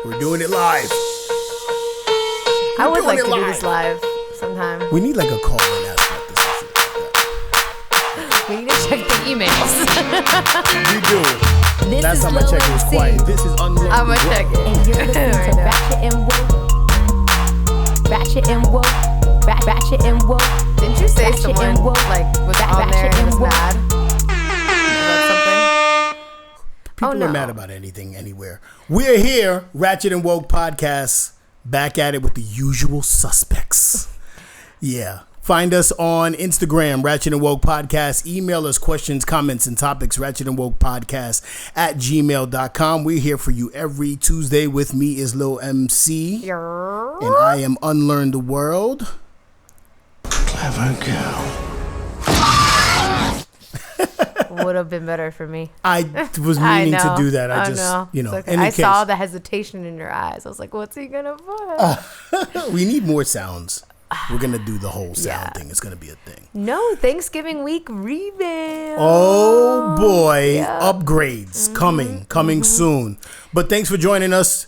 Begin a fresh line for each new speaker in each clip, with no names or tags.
We're doing it live.
I would like to do this live sometime.
We need like a call-in aspect.
We need to check the emails.
We do. Last time I checked, it was quiet. This is unlocked.
I'm gonna check it.
And you're listening to Ratchet and Woke. Ratchet and Woke. Ratchet and Woke.
Didn't you say
Ratchet
someone
and Woke.
like was on there and was mad about something?
People are mad about anything, anywhere. We're here, Ratchet and Woke Podcast, back at it with the usual suspects. Yeah. Find us on Instagram, Ratchet and Woke Podcast. Email us questions, comments, and topics, Ratchet and Woke Podcast @gmail.com. We're here for you every Tuesday. With me is Lil MC. And I am Unlearn the World.
Clever girl.
Would have been better for me.
I was meaning to do that. I just,
know.
you know.
Okay. I saw the hesitation in your eyes. I was like, what's he going to put?
We need more sounds. We're going to do the whole sound thing. It's going to be a thing.
No, Thanksgiving week revamp.
Oh, boy. Yeah. Upgrades coming soon. But thanks for joining us.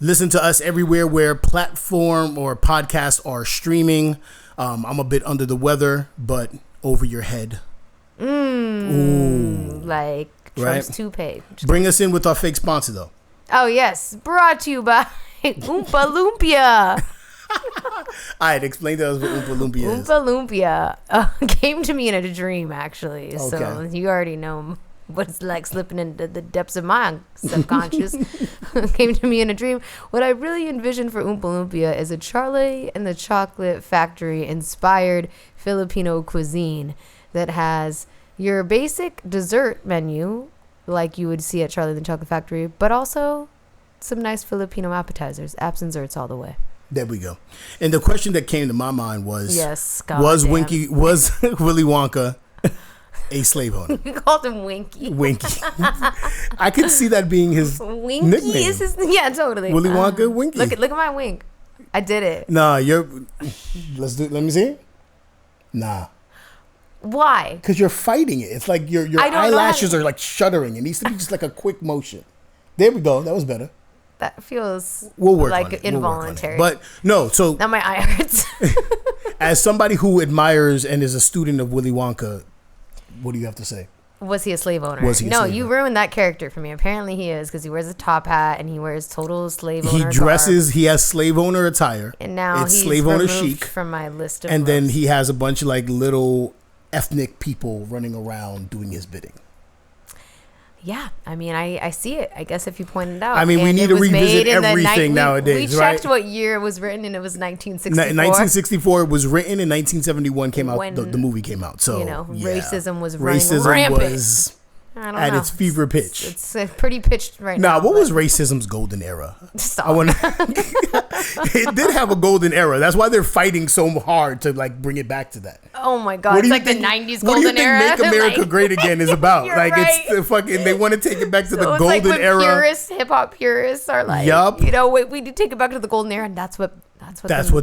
Listen to us everywhere where platform or podcasts are streaming. I'm a bit under the weather, but over your head. Ooh.
Like Trump's toupee.
Bring us in with our fake sponsor, though.
Oh, yes. Brought to you by Oompa Lumpia.
I had explained to us what Oompa Lumpia is.
Oompa Lumpia came to me in a dream, actually. Okay. So you already know what it's like slipping into the depths of my subconscious. Came to me in a dream. What I really envisioned for Oompa Lumpia is a Charlie and the Chocolate Factory inspired Filipino cuisine that has your basic dessert menu like you would see at Charlie and the Chocolate Factory, but also some nice Filipino appetizers, apps and desserts all the way.
There we go. And the question that came to my mind was, was Willy Wonka a slave owner?
You called him Winky.
Winky. I could see that being his
Winky
nickname.
Is his, yeah, totally.
Willy Wonka, Winky.
Look at my wink. I did it.
Nah, let me see. Nah.
Why?
Because you're fighting it. It's like your eyelashes are like shuddering. It needs to be just like a quick motion. There we go. That was better.
That feels
like
involuntary.
But no, so
now my eye hurts.
As somebody who admires and is a student of Willy Wonka, what do you have to say?
Was he a slave owner?
You
ruined that character for me. Apparently he is, because he wears a top hat and he wears total slave owner.
He dresses. He has slave owner attire,
and now
it's
he's
slave owner
removed
chic
from my list of.
And
roles.
then he has a bunch of like little ethnic people running around doing his bidding.
Yeah, I mean, I see it. I guess if you pointed it out.
I mean, we need to revisit everything nowadays,
We checked what year it was written, and it was 1964.
1964 was written, and 1971 came out. The movie came out. So
racism was running rampant.
At its fever pitch.
It's pretty pitched right now.
What was racism's golden era? It did have a golden era. That's why they're fighting so hard to like bring it back to that.
Oh my God! It's like the 90s golden era.
What do you think Make America Great Again is about?
Like right.
It's the fucking. They want to take it back to the golden
like when
era.
Hip hop purists are like, we do take it back to the golden era, and that's what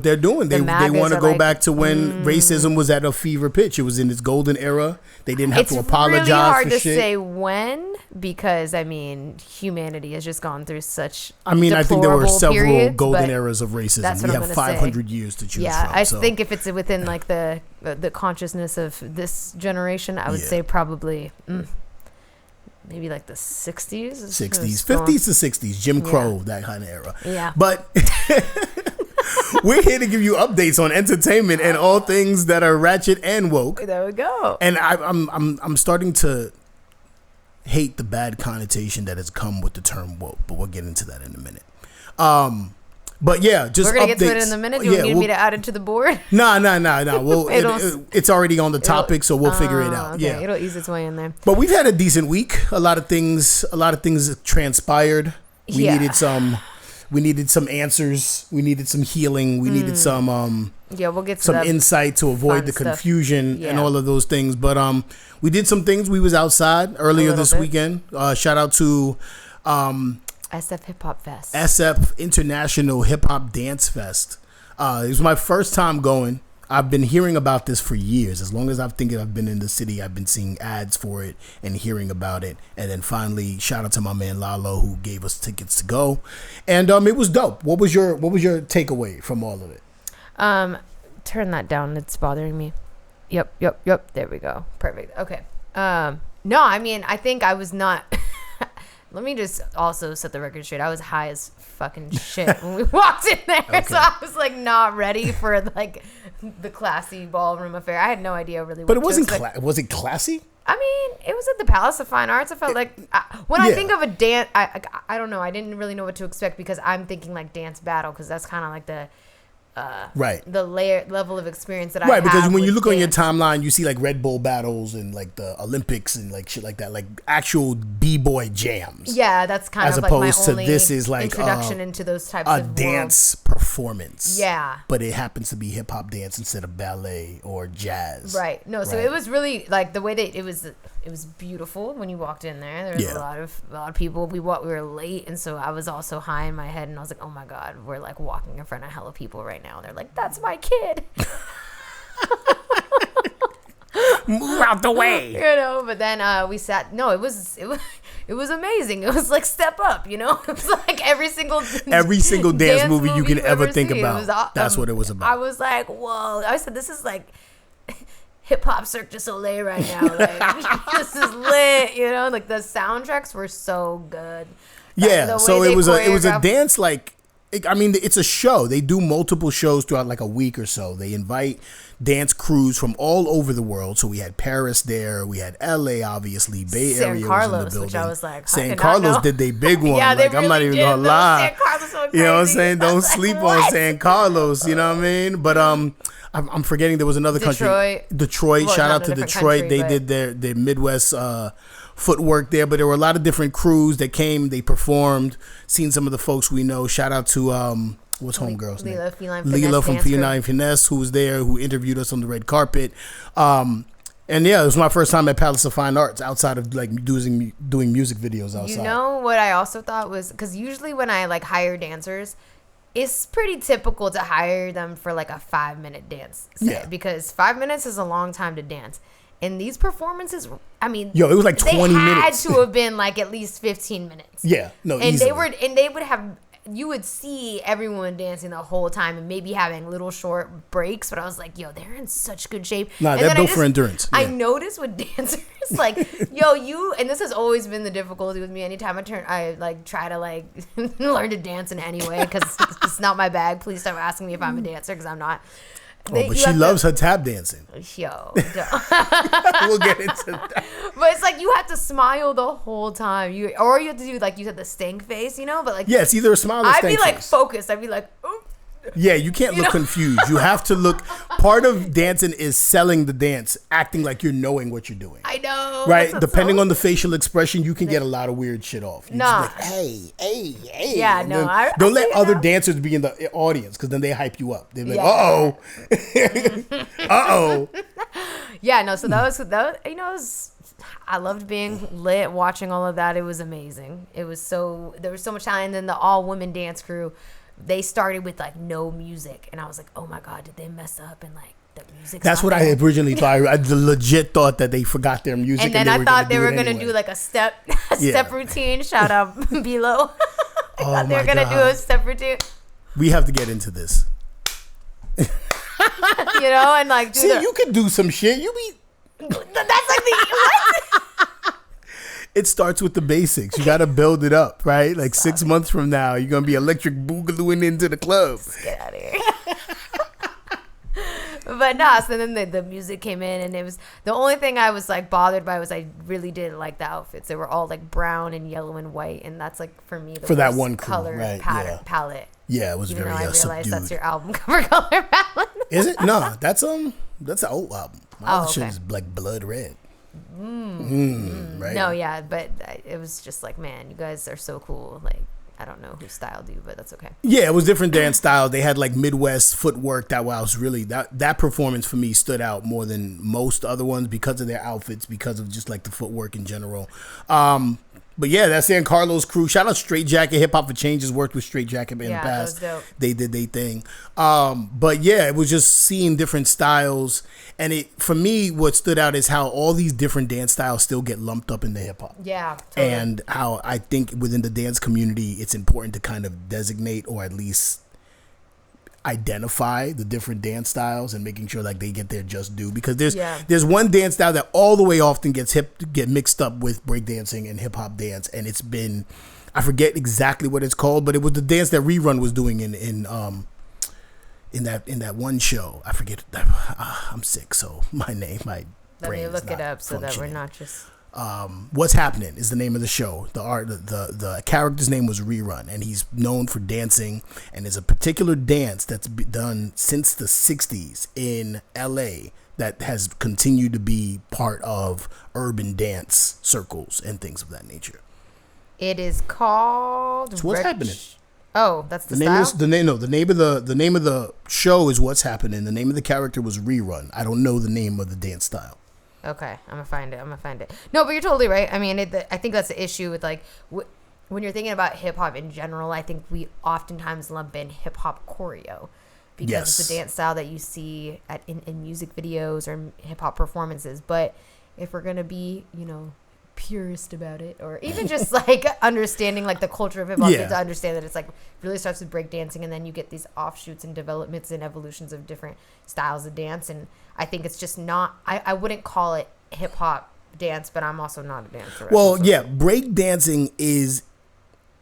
they're doing.
They want to go back to when racism was at a fever pitch. It was in its golden era. They didn't have to apologize.
It's really hard to
shit.
say when, because I mean humanity has just gone through such.
I think there were several
periods,
golden eras of racism. We have 500 years to choose from.
Yeah, I think if it's within like the consciousness of this generation, I would say probably. Maybe like the 60s?
60s, 50s to 60s, Jim Crow, that kind of era.
Yeah.
But we're here to give you updates on entertainment and all things that are ratchet and woke.
There we go.
And I'm starting to hate the bad connotation that has come with the term woke, but we'll get into that in a minute. But yeah, just
we're gonna
updates.
Get to it in a minute. Do you need me to add it to the board?
No. Well, it's already on the topic, so we'll figure it out.
Okay.
Yeah,
it'll ease its way in there.
But we've had a decent week. A lot of things transpired. We needed some answers. We needed some healing. We needed some
we'll get to
some insight to avoid the confusion and all of those things. But we did some things. We was outside earlier this weekend. Shout out to
SF Hip Hop Fest.
SF International Hip Hop Dance Fest. It was my first time going. I've been hearing about this for years. As long as I've been in the city, I've been seeing ads for it and hearing about it. And then finally, shout out to my man Lalo who gave us tickets to go, and it was dope. What was your takeaway from all of it?
Turn that down. It's bothering me. Yep. There we go. Perfect. Okay. No, I mean, I think I was not. Let me just also set the record straight. I was high as fucking shit when we walked in there. Okay. So I was like not ready for like the classy ballroom affair. I had no idea really what
But it wasn't was it classy?
I mean, it was at the Palace of Fine Arts. I felt like when I think of a dance, I don't know. I didn't really know what to expect because I'm thinking like dance battle because that's kind of like the the level of experience that I have.
Because when you look
dance.
on your timeline, you see like Red Bull battles and like the Olympics and like shit like that, like actual b-boy jams.
Yeah, that's kind
as
of like my
opposed to
only
this is like
introduction into those types
a
of
dance performance.
Yeah,
but it happens to be hip hop dance instead of ballet or jazz.
Right. No, so it was really like the way that it was beautiful when you walked in there. There was a lot of people. We were late, and so I was also high in my head, and I was like, oh my god, we're like walking in front of hella people right now. And they're like, that's my kid.
Move out the way.
You know, but then we sat. No, it was amazing. It was like Step Up. You know, it was like every single
dance movie you can ever think about. That's what it was about.
I was like, whoa. I said, this is like hip hop Cirque du Soleil right now. Like, this is lit. You know, like the soundtracks were so good.
So it was a dance like. I mean, it's a show. They do multiple shows throughout like a week or so. They invite dance crews from all over the world. So we had Paris there. We had LA, obviously. Bay Area was in the building.
Which I was like,
San Carlos did they big one.
Yeah,
like,
really
I'm not even going to lie.
San Carlos was
you know what I'm saying? Don't sleep on San Carlos. You know what I mean? But I'm forgetting there was another country. Detroit. Well, shout out to Detroit. They did their Midwest footwork there, but there were a lot of different crews that came. They performed. Seen some of the folks we know. Shout out to what's homegirl's name? Leela from Feline Finesse, who was there, who interviewed us on the red carpet. And yeah, it was my first time at Palace of Fine Arts outside of like doing music videos outside.
You know what I also thought was, because usually when I like hire dancers, it's pretty typical to hire them for like a 5-minute dance set, because 5 minutes is a long time to dance. And these performances, I mean, it was like 20 minutes. They had to have been like at least 15 minutes.
Yeah, no,
and easily. They would have, you would see everyone dancing the whole time and maybe having little short breaks. But I was like, yo, they're in such good shape.
Nah, they're built for endurance.
I noticed with dancers, like, yo, and this has always been the difficulty with me. Anytime I like try to like learn to dance in any way, because it's not my bag. Please stop asking me if I'm a dancer, because I'm not.
But she loves her tap dancing.
Yo.
We'll get into that.
But it's like you have to smile the whole time. Or you have to do, like you said, the stank face, you know? But like,
yeah, it's either a smile or stank face.
I'd be like focused. I'd be like, ooh.
Yeah, you can't look confused. You have to look. Part of dancing is selling the dance, acting like you're knowing what you're doing.
I know.
Right? Depending on the facial expression, you can get a lot of weird shit off. You just like, hey.
Yeah, no.
Don't let other dancers be in the audience, because then they hype you up. They're like, uh-oh. Uh-oh.
Yeah, no, so that was you know, I loved being lit, watching all of that. It was amazing. There was so much talent. And then the all-women dance crew, they started with like no music, and I was like, oh my god, did they mess up and like the music?
That's what I originally thought. I legit thought that they forgot their music,
and then I thought they were gonna do like a step routine. Shout out Below. I thought they were gonna do a step routine.
We have to get into this.
You know, and like
you could do some shit.
That's like the what?
It starts with the basics. You got to build it up, right? Like 6 months from now, you're going to be electric boogalooing into the club.
Just get out of here. But no, so then the music came in, and it was the only thing I was like bothered by was I really didn't like the outfits. They were all like brown and yellow and white, and that's like for me the
for that one
color
right,
palette.
Yeah, it was very
I realized
subdued.
That's your album cover color palette.
Is it? No, that's an old album. My other shit is like blood red. Right?
No, yeah, but it was just like, man, you guys are so cool. Like, I don't know who styled you, but that's okay.
Yeah, it was different dance style. They had like Midwest footwork that was really that performance for me stood out more than most other ones because of their outfits, because of just like the footwork in general. But yeah, that's San Carlos crew. Shout out Straight Jacket. Hip Hop for Change has worked with Straight Jacket in the past.
That was dope.
They did their thing. But yeah, it was just seeing different styles. And it for me, what stood out is how all these different dance styles still get lumped up into hip hop.
Yeah. Totally.
And how I think within the dance community, it's important to kind of designate or at least identify the different dance styles and making sure like they get their just due, because there's one dance style that all the way often get mixed up with breakdancing and hip hop dance, and it's been, I forget exactly what it's called, but it was the dance that Rerun was doing in that one show. I forget. I'm sick, so my brain
Let me look
is
it up so that we're
functioning.
not just.
What's Happening is the name of the show. The character's name was Rerun, and he's known for dancing. And there's a particular dance that's been done since the 60s in LA that has continued to be part of urban dance circles and things of that nature.
It is called.
So What's Happening?
Oh, that's the
name
style?
The name of the show is What's Happening. The name of the character was Rerun. I don't know the name of the dance style.
Okay, I'm gonna find it. No, but you're totally right. I mean, I think that's the issue with like when you're thinking about hip hop in general. I think we oftentimes lump in hip hop choreo because it's a dance style that you see in music videos or hip hop performances. But if we're gonna be, purist about it, or even just like understanding like the culture of hip hop, you have to understand that it's like really starts with breakdancing, and then you get these offshoots and developments and evolutions of different styles of dance. And I think it's just not. I wouldn't call it hip hop dance, but I'm also not a dancer.
Well, yeah, breakdancing is,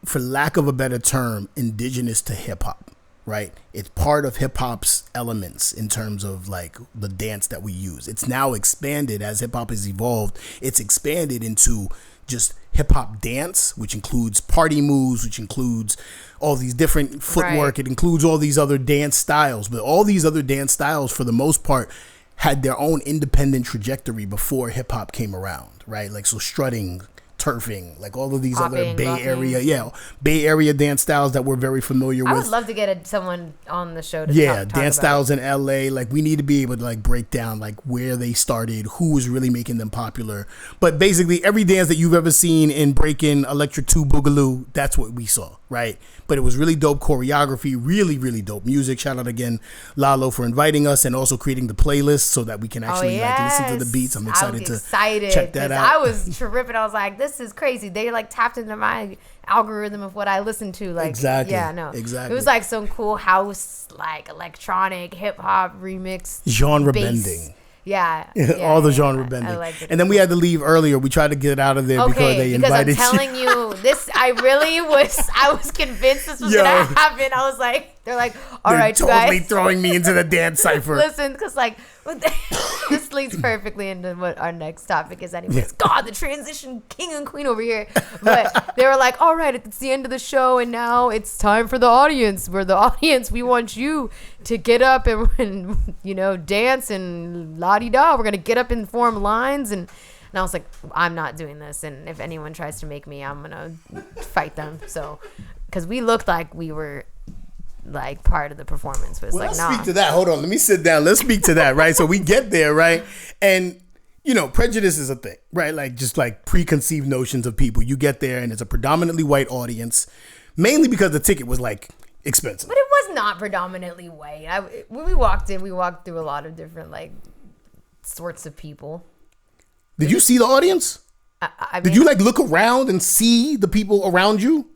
for lack of a better term, indigenous to hip hop. Right? It's part of hip hop's elements in terms of like the dance that we use. It's now expanded as hip hop has evolved. It's expanded into just hip hop dance, which includes party moves, which includes all these different footwork. Right. It includes all these other dance styles, but all these other dance styles, for the most part, had their own independent trajectory before hip hop came around. Right? Like, so strutting, turfing, like all of these other Bay Area dance styles that we're very familiar with.
I would love to get someone on the show to talk
dance
about
styles in LA. Like, we need to be able to like break down like where they started, who was really making them popular. But basically every dance that you've ever seen in Breakin', Electric 2, Boogaloo, that's what we saw, right? But it was really dope choreography, really, really dope music. Shout out again, Lalo, for inviting us and also creating the playlist so that we can actually like listen to the beats. I'm excited to check that out.
I was tripping. I was like, this is crazy. They like tapped into my algorithm of what I listen to. Like,
exactly.
Yeah, no.
Exactly.
It was like some cool house, like electronic, hip hop remix.
Genre
bass.
Bending.
Yeah.
All the genre bending.
I liked it.
And then we had to leave earlier. We tried to get out of there because they invited you.
Because I'm telling you, this, I was convinced this was going to happen. I was like, they're like, all right, you guys.
Totally throwing me into the dance cypher.
Listen, because like, this leads perfectly into what our next topic is anyways. God, the transition king and queen over here. But they were like, all right, it's the end of the show, and now it's time for the audience. We're the audience. We want you to get up and dance and la-di-da. We're going to get up and form lines. And I was like, I'm not doing this. And if anyone tries to make me, I'm going to fight them. So, because we looked like we were like part of the performance, but it's like,
let's
nah.
speak to that. Hold on, let me sit down. Let's speak to that, right? So we get there, right? And prejudice is a thing, right? Like, just like preconceived notions of people. You get there and it's a predominantly white audience, mainly because the ticket was like expensive.
But it was not predominantly white. When we walked in, we walked through a lot of different like sorts of people.
Did you see the audience?
I mean,
did you like look around and see the people around you?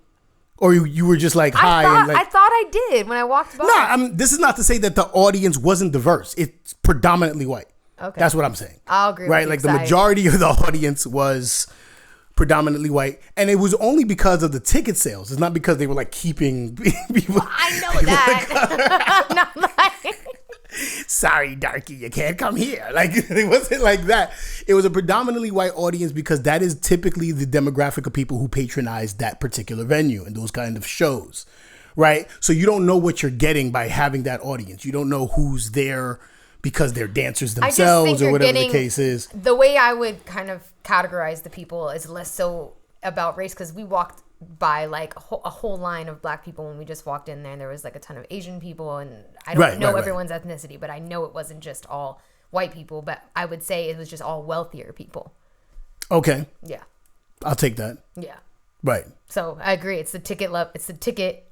Or you were just like high?
I thought I did when I walked by.
No, this is not to say that the audience wasn't diverse. It's predominantly white. Okay. That's what I'm saying.
I'll agree with you.
Right? Like, the majority of the audience was predominantly white. And it was only because of the ticket sales. It's not because they were like keeping people.
Well, I know that. I'm not lying.
Sorry, darky, you can't come here. Like, it wasn't like that. It was a predominantly white audience because that is typically the demographic of people who patronize that particular venue and those kind of shows, right? So you don't know what you're getting by having that audience. You don't know who's there because they're dancers themselves or whatever the case is.
The way I would kind of categorize the people is less so about race, because we walked by like a whole line of black people when we just walked in there, and there was like a ton of Asian people, and I don't know everyone's ethnicity, but I know it wasn't just all white people, but I would say it was just all wealthier people.
Okay.
Yeah.
I'll take that.
Yeah.
Right.
So I agree. It's the ticket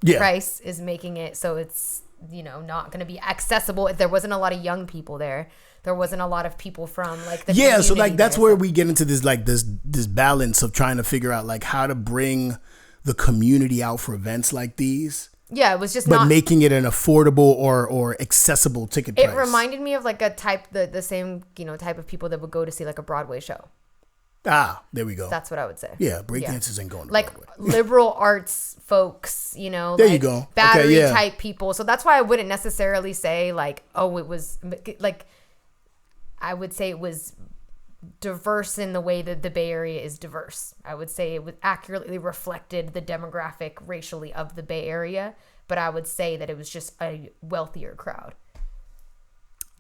price is making it so it's, not going to be accessible. If there wasn't a lot of young people there wasn't a lot of people from like the community.
So like that's where we get into this like this balance of trying to figure out like how to bring the community out for events like these.
Yeah, it was just
but making it an affordable or accessible ticket price.
It reminded me of like a type the same type of people that would go to see like a Broadway show.
There we go.
That's what I would say.
Yeah, breakdancers ain't going to
like
Broadway.
Liberal arts folks, there
like you go.
Battery type people. So that's why I wouldn't necessarily say like, oh, it was like. I would say it was diverse in the way that the Bay Area is diverse. I would say it was accurately reflected the demographic racially of the Bay Area, but I would say that it was just a wealthier crowd.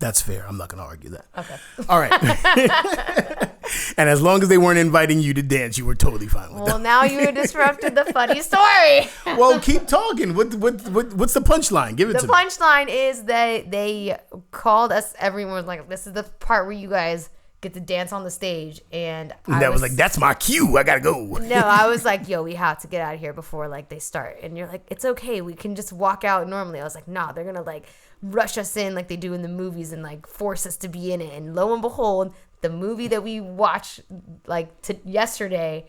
That's fair. I'm not going to argue that.
Okay.
All right. And as long as they weren't inviting you to dance, you were totally fine with that.
Well, now you disrupted the funny story.
Well, keep talking. What's the punchline? Give it to me.
The punchline is that they called us. Everyone was like, this is the part where you guys get to dance on the stage. And
I was like, that's my cue. I got to go.
No, I was like, yo, we have to get out of here before like they start. And you're like, it's okay. We can just walk out normally. I was like, nah, they're going to like rush us in like they do in the movies and like force us to be in it. And lo and behold, the movie that we watched like yesterday,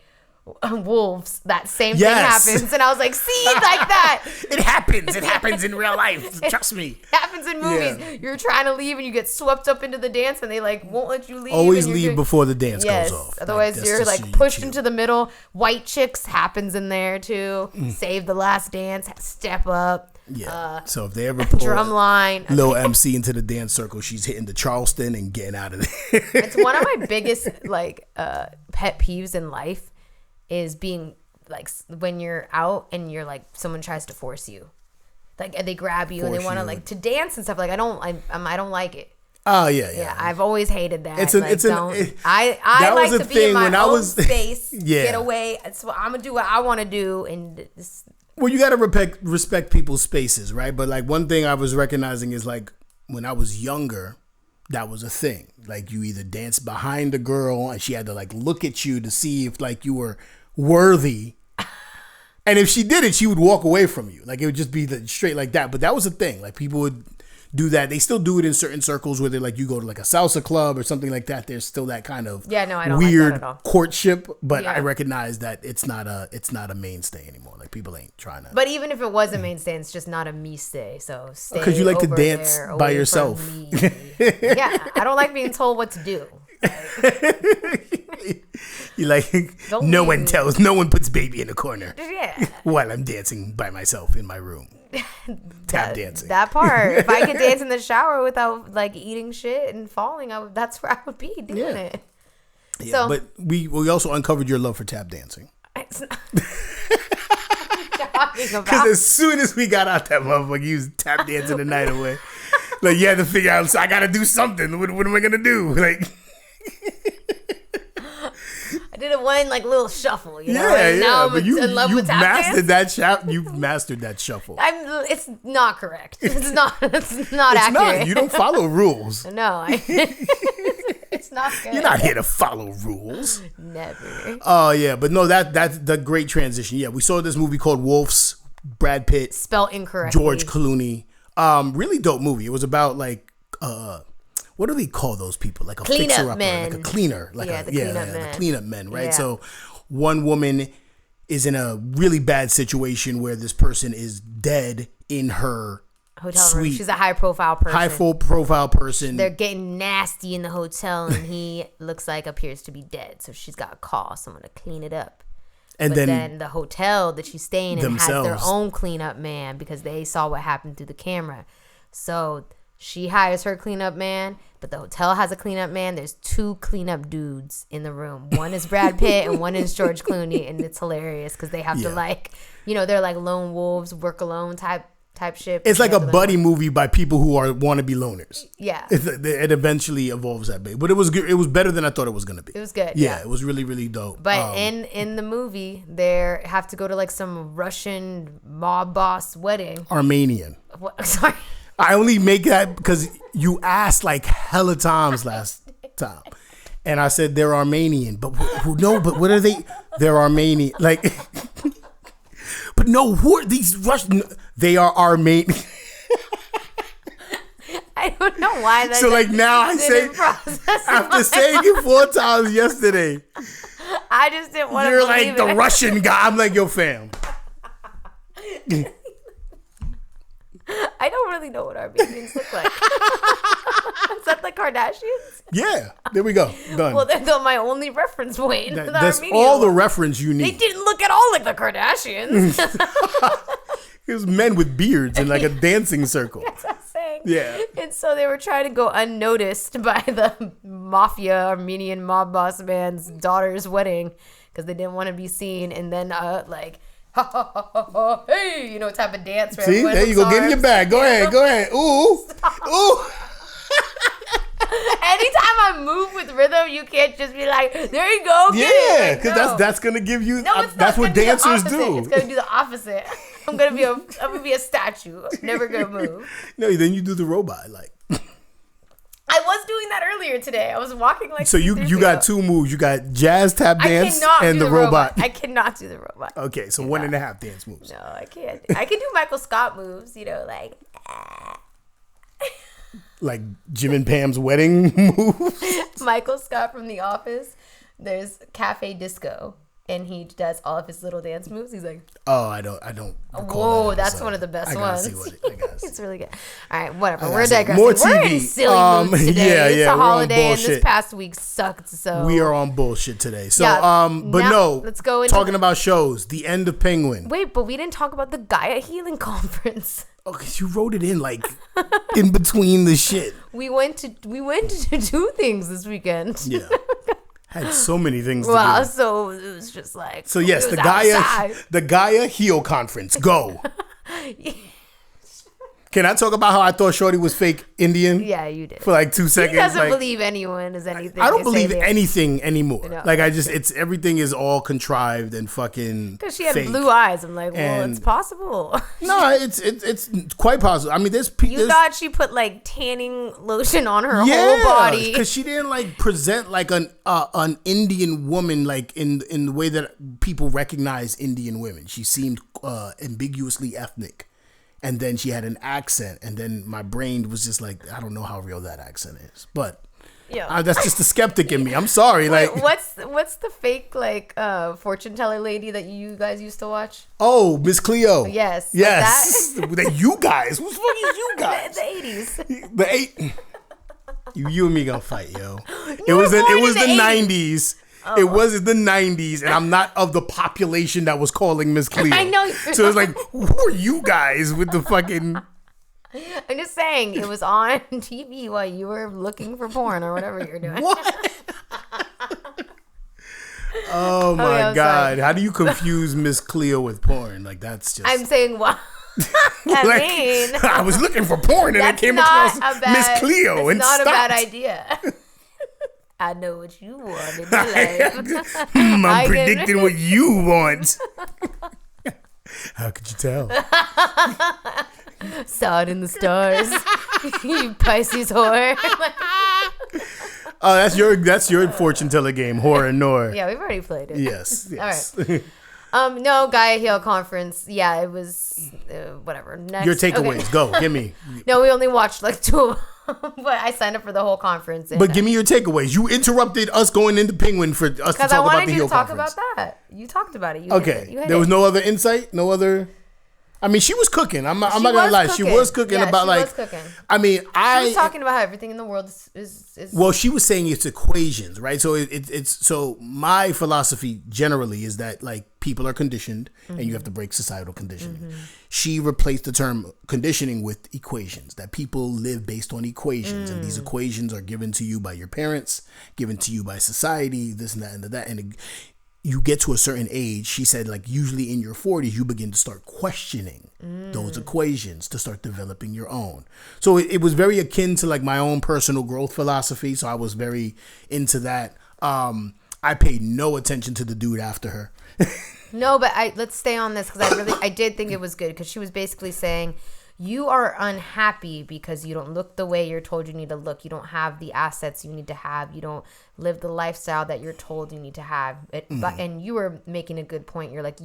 Wolves, that same thing happens. And I was like, see, like that.
It happens. It happens in real life. Trust me.
It happens in movies. Yeah. You're trying to leave and you get swept up into the dance and they like won't let you leave.
Always leave before the dance goes off.
Otherwise you're like pushed into the middle. White chicks happens in there too. Save the last dance. Step up.
Yeah. So if they ever pull
Drumline,
Lil MC into the dance circle, she's hitting the Charleston and getting out of there.
It's one of my biggest like pet peeves in life is being like when you're out and you're like someone tries to force you, like they grab you and they want to like to dance and stuff. Like I don't like it.
Oh yeah.
I've always hated that.
I
like to be in my own space.
Yeah.
Get away. So I'm gonna do what I want to do and.
Well, you got to respect people's spaces, right? But like one thing I was recognizing is like when I was younger, that was a thing. Like you either danced behind a girl and she had to like look at you to see if like you were worthy. And if she did it, she would walk away from you. Like it would just be straight like that. But that was a thing. Like people would do that. They still do it in certain circles where they're like you go to like a salsa club or something like that. There's still that kind of
I don't
weird
like that at all.
Courtship. But I recognize that it's not a mainstay anymore. Like people ain't trying to.
But even if it was a mainstay, it's just not a me stay. So stay
because you like to dance by yourself.
Yeah, I don't like being told what to do.
You like no one puts baby in the corner.
Yeah.
While I'm dancing by myself in my room. Tap dancing.
That part. If I could dance in the shower without like eating shit and falling, that's where I would be doing it.
Yeah,
so,
but we also uncovered your love for tap dancing.
It's not,
because as soon as we got out that motherfucker, you was tap dancing the night away. Like you had to figure out, so I got to do something. What am I gonna do? Like.
I did a one like little shuffle, you know. And now I'm in love with tap dance.
You've mastered that shuffle.
It's not correct. It's not accurate.
Not. You don't follow rules.
No, it's not good.
You're not here to follow rules.
Never.
Oh yeah, but no, that's the great transition. Yeah, we saw this movie called Wolves. Brad Pitt,
spelled incorrectly.
George Clooney. Really dope movie. It was about like what do they call those people? Like a fixer-upper, like a cleaner, the cleanup men, right? Yeah. So one woman is in a really bad situation where this person is dead in her
hotel
suite.
room. She's a high-profile person. They're getting nasty in the hotel, and he appears to be dead. So she's got to call someone to clean it up. But then the hotel that she's staying in has their own cleanup man because they saw what happened through the camera. So she hires her cleanup man, but the hotel has a cleanup man. There's two cleanup dudes in the room. One is Brad Pitt and one is George Clooney, and it's hilarious because they have to they're like lone wolves, work alone type shit.
It's like a buddy movie by people who want to be loners.
Yeah,
it eventually evolves that way, but it was good. It was better than I thought it was gonna be.
It was good.
Yeah, it was really really dope.
But in the movie, they have to go to like some Russian mob boss wedding.
Armenian.
Sorry.
I only make that because you asked like hella times last time. And I said they're Armenian, but no, but what are they? They're Armenian, like. But no, who are these Russian? They are Armenian.
I don't know why that.
So like now I say after saying it 4 times yesterday.
I just didn't want to.
You're like the Russian guy. I'm like, yo, fam.
I don't really know what Armenians look like. Is that the Kardashians?
Yeah, there we go. Done.
Well, that's my only reference point.
That's all the reference you need.
They didn't look at all like the Kardashians.
It was men with beards in like a dancing circle.
That's what I'm saying.
Yeah.
And so they were trying to go unnoticed by the mafia Armenian mob boss man's daughter's wedding because they didn't want to be seen. And then like, ha ha ha ha ha, hey, type of dance. For
See, there you go. Get in your bag. Go ahead. Ooh. Ooh.
Anytime I move with rhythm, you can't just be like, there you go.
Yeah, because that's gonna give you.
No, it's
that's
not
what dancers do.
It's gonna do the opposite. I'm gonna be a statue. I'm never gonna move.
No, then you do the robot like.
I was doing that earlier today. I was walking like.
So you got 2 moves. You got jazz tap dance and the robot.
I cannot do the robot.
Okay, so 1.5 dance moves.
No, I can't. I can do Michael Scott moves. Like.
Like Jim and Pam's wedding moves.
Michael Scott from The Office. There's Cafe Disco, and he does all of his little dance moves. He's like,
oh, I don't.
Whoa, that's one of the best ones. It's really good. All right, whatever. We're digressing.
More TV.
We're in silly moods today. It's a holiday, and this past week sucked. So
we are on bullshit today. So let's go into talking about shows. The end of Penguin.
Wait, but we didn't talk about the Gaia Healing Conference.
Oh, because you wrote it in like in between the shit.
We went to do things this weekend.
Yeah. Had so many things to do.
Wow, so it was just like.
So yes, the Gaia Heal Conference. Go. Can I talk about how I thought Shorty was fake Indian?
Yeah, you did.
For like 2 seconds.
He doesn't believe anyone is anything.
I don't believe anything anymore.
No.
Like everything is all contrived and fucking.
Because she had
fake.
blue eyes. I'm like, well, it's possible.
No, it's quite possible. I mean,
You thought she put like tanning lotion on her whole body
because she didn't like present like an Indian woman like in the way that people recognize Indian women. She seemed ambiguously ethnic. And then she had an accent, and then my brain was just like, I don't know how real that accent is, but that's just the skeptic in me. I'm sorry.
Wait, what's the fake like fortune teller lady that you guys used to watch?
Oh, Miss Cleo.
Yes.
That you guys. Who's fucking you guys?
The 80s.
The 80s. You and me gonna fight, yo. It was the 90s. Oh. It was the 90s, and I'm not of the population that was calling Miss Cleo.
I know.
So it's like, who are you guys with the fucking...
I'm just saying, it was on TV while you were looking for porn or whatever you're doing.
What? Oh my God. Sorry. How do you confuse Miss Cleo with porn? Like, that's just...
I'm saying, well...
I was looking for porn, and I came across Miss Cleo.
It's not a bad idea. I know what you want in your life.
I'm predicting what you want. How could you tell?
Saw it in the stars. You Pisces whore.
Oh, that's your fortune teller game, whore and nor.
Yeah, we've already played it.
Yes.
All right. No, Gaia Heal Conference. Yeah, it was whatever. Next.
Your takeaways. Go. Give me.
No, we only watched like 2 of them. But I signed up for the whole conference.
But give me your takeaways. You interrupted us going into Penguin for us to talk about the Heal Conference. Because I wanted you to talk about
that. You talked about it.
There was no other insight? No other... I mean, she was cooking. I'm not gonna lie. She was cooking about like. She was cooking. I mean,
she was talking about how everything in the world is.
Well, she was saying it's equations, right? So it's so my philosophy generally is that like people are conditioned, and you have to break societal conditioning. Mm-hmm. She replaced the term conditioning with equations. That people live based on equations, and these equations are given to you by your parents, given to you by society, this and that and that, and you get to a certain age, she said, like usually in your 40s, you begin to start questioning those equations to start developing your own. So it was very akin to like my own personal growth philosophy. So I was very into that. I paid no attention to the dude after her.
No, but let's stay on this because I did think it was good because she was basically saying you are unhappy because you don't look the way you're told you need to look. You don't have the assets you need to have. You don't live the lifestyle that you're told you need to have. And you were making a good point. You're like,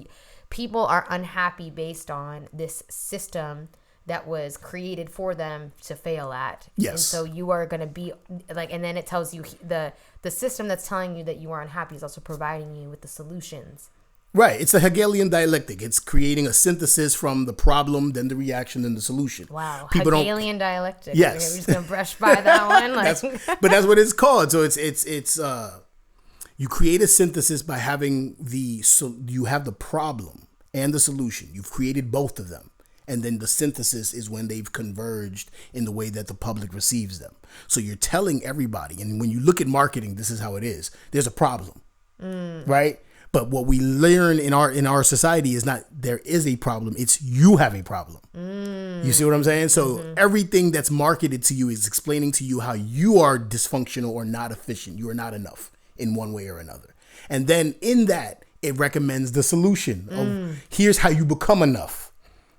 people are unhappy based on this system that was created for them to fail at.
Yes.
And so you are going to be like, and then it tells you the system that's telling you that you are unhappy is also providing you with the solutions.
Right. It's a Hegelian dialectic. It's creating a synthesis from the problem, then the reaction, then the solution.
Wow.
People
Hegelian dialectic.
Yes.
We're just going to brush by that one. Like.
But that's what it's called. So it's you create a synthesis by having you have the problem and the solution. You've created both of them. And then the synthesis is when they've converged in the way that the public receives them. So you're telling everybody, and when you look at marketing, this is how it is. There's a problem, right? But what we learn in our society is not there is a problem. It's you have a problem. You see what I'm saying? So everything that's marketed to you is explaining to you how you are dysfunctional or not efficient. You are not enough in one way or another. And then in that, it recommends the solution of here's how you become enough.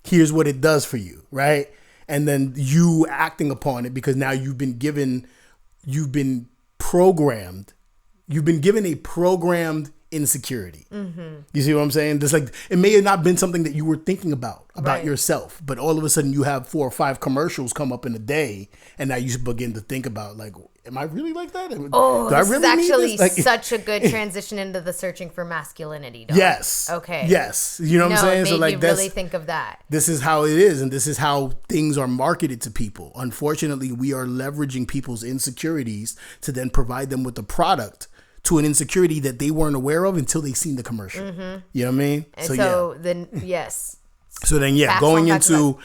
Here's what it does for you, right? And then you acting upon it because now you've been given a programmed insecurity. You see what I'm saying? Just like it may have not been something that you were thinking about right. yourself, but all of a sudden you have 4 or 5 commercials come up in a day, and now you begin to think about like, am I really like that?
Oh, this is actually such a good transition into the searching for masculinity. Dog.
Yes.
Okay.
Yes. You know what I'm saying?
So like, really think of that.
This is how it is, and this is how things are marketed to people. Unfortunately, we are leveraging people's insecurities to then provide them with the product to an insecurity that they weren't aware of until they seen the commercial. You know what I mean?
And so then, yes.
So then, yeah, going into...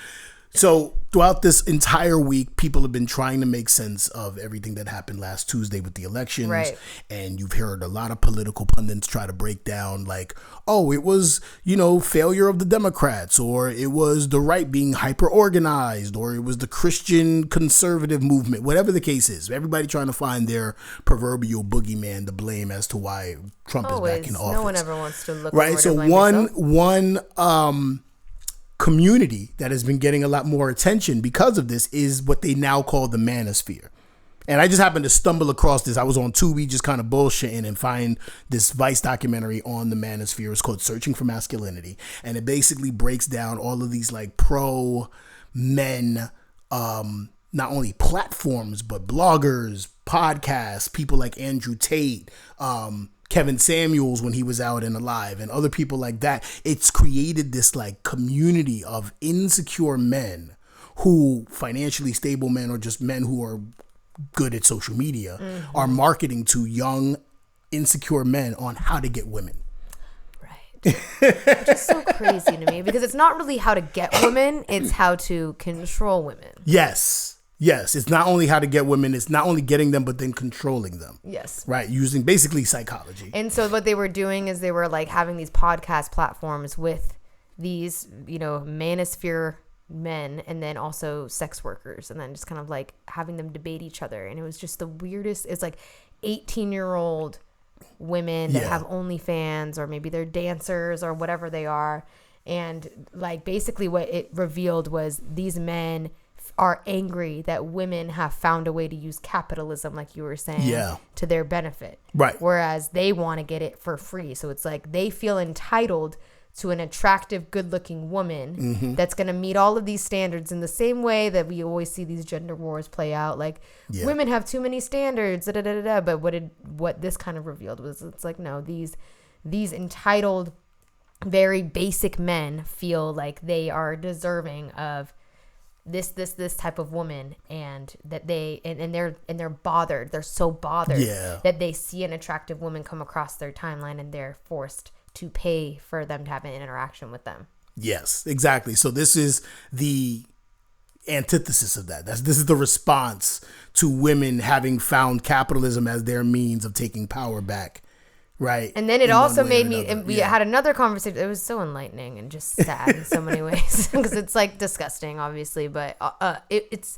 So throughout this entire week, people have been trying to make sense of everything that happened last Tuesday with the elections. Right. And you've heard a lot of political pundits try to break down like, oh, it was, failure of the Democrats, or it was the right being hyper organized, or it was the Christian conservative movement, whatever the case is. Everybody trying to find their proverbial boogeyman to blame as to why Trump is back in office.
No one ever wants to look
right. So one community that has been getting a lot more attention because of this is what they now call the manosphere. And I just happened to stumble across this. I was on Tubi just kind of bullshitting and find this Vice documentary on the manosphere. It's called Searching for Masculinity. And it basically breaks down all of these like pro men, not only platforms, but bloggers, podcasts, people like Andrew Tate, Kevin Samuels when he was out and alive, and other people like that. It's created this like community of insecure men who, financially stable men or just men who are good at social media, are marketing to young insecure men on how to get women.
Right. Which is so crazy to me because it's not really how to get women, it's how to control women. Yes,
it's not only how to get women, it's not only getting them, but then controlling them.
Yes.
Right, using basically psychology.
And so what they were doing is they were like having these podcast platforms with these, manosphere men and then also sex workers, and then just kind of like having them debate each other. And it was just the weirdest. It's like 18-year-old women that have OnlyFans, or maybe they're dancers or whatever they are. And like basically what it revealed was these men are angry that women have found a way to use capitalism, like you were saying, to their benefit.
Right.
Whereas they want to get it for free. So it's like they feel entitled to an attractive, good-looking woman that's going to meet all of these standards in the same way that we always see these gender wars play out. Like, women have too many standards, But what this kind of revealed was, it's like, no, these entitled, very basic men feel like they are deserving of this type of woman, and that they're bothered. They're so bothered that they see an attractive woman come across their timeline, and they're forced to pay for them to have an interaction with them.
Yes, exactly. So this is the antithesis of that. This is the response to women having found capitalism as their means of taking power back. Right.
And then it also made me, and we had another conversation. It was so enlightening and just sad in so many ways, because it's like disgusting, obviously. But it's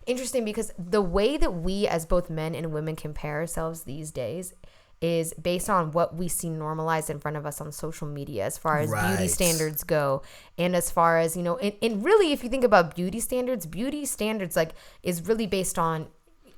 interesting because the way that we as both men and women compare ourselves these days is based on what we see normalized in front of us on social media as far as beauty standards go. And as far as, you know, and really, if you think about beauty standards like is really based on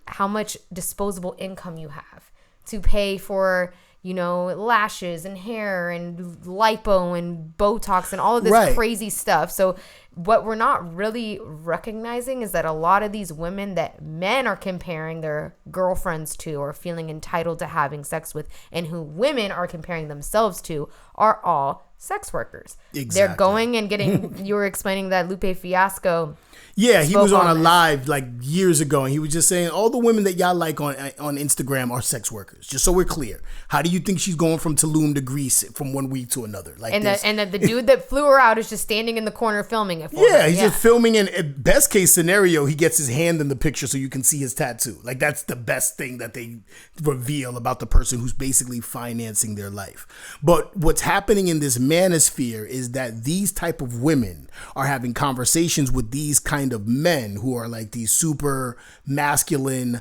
how much disposable income you have to pay for, you know, lashes and hair and lipo and Botox and all of this crazy stuff. So what we're not really recognizing is that a lot of these women that men are comparing their girlfriends to or feeling entitled to having sex with, and who women are comparing themselves to, are all sex workers. Exactly. They're going and getting, you were explaining that Lupe Fiasco.
Yeah, he was on a live like years ago, and he was just saying all the women that y'all like on Instagram are sex workers. Just so we're clear, how do you think she's going from Tulum to Greece from one week to another? Like,
and the dude that flew her out is just standing in the corner filming it for her.
He's just filming. And best case scenario, he gets his hand in the picture so you can see his tattoo. Like, that's the best thing that they reveal about the person who's basically financing their life. But what's happening in this manosphere is that these type of women are having conversations with these kind of men who are like these super masculine,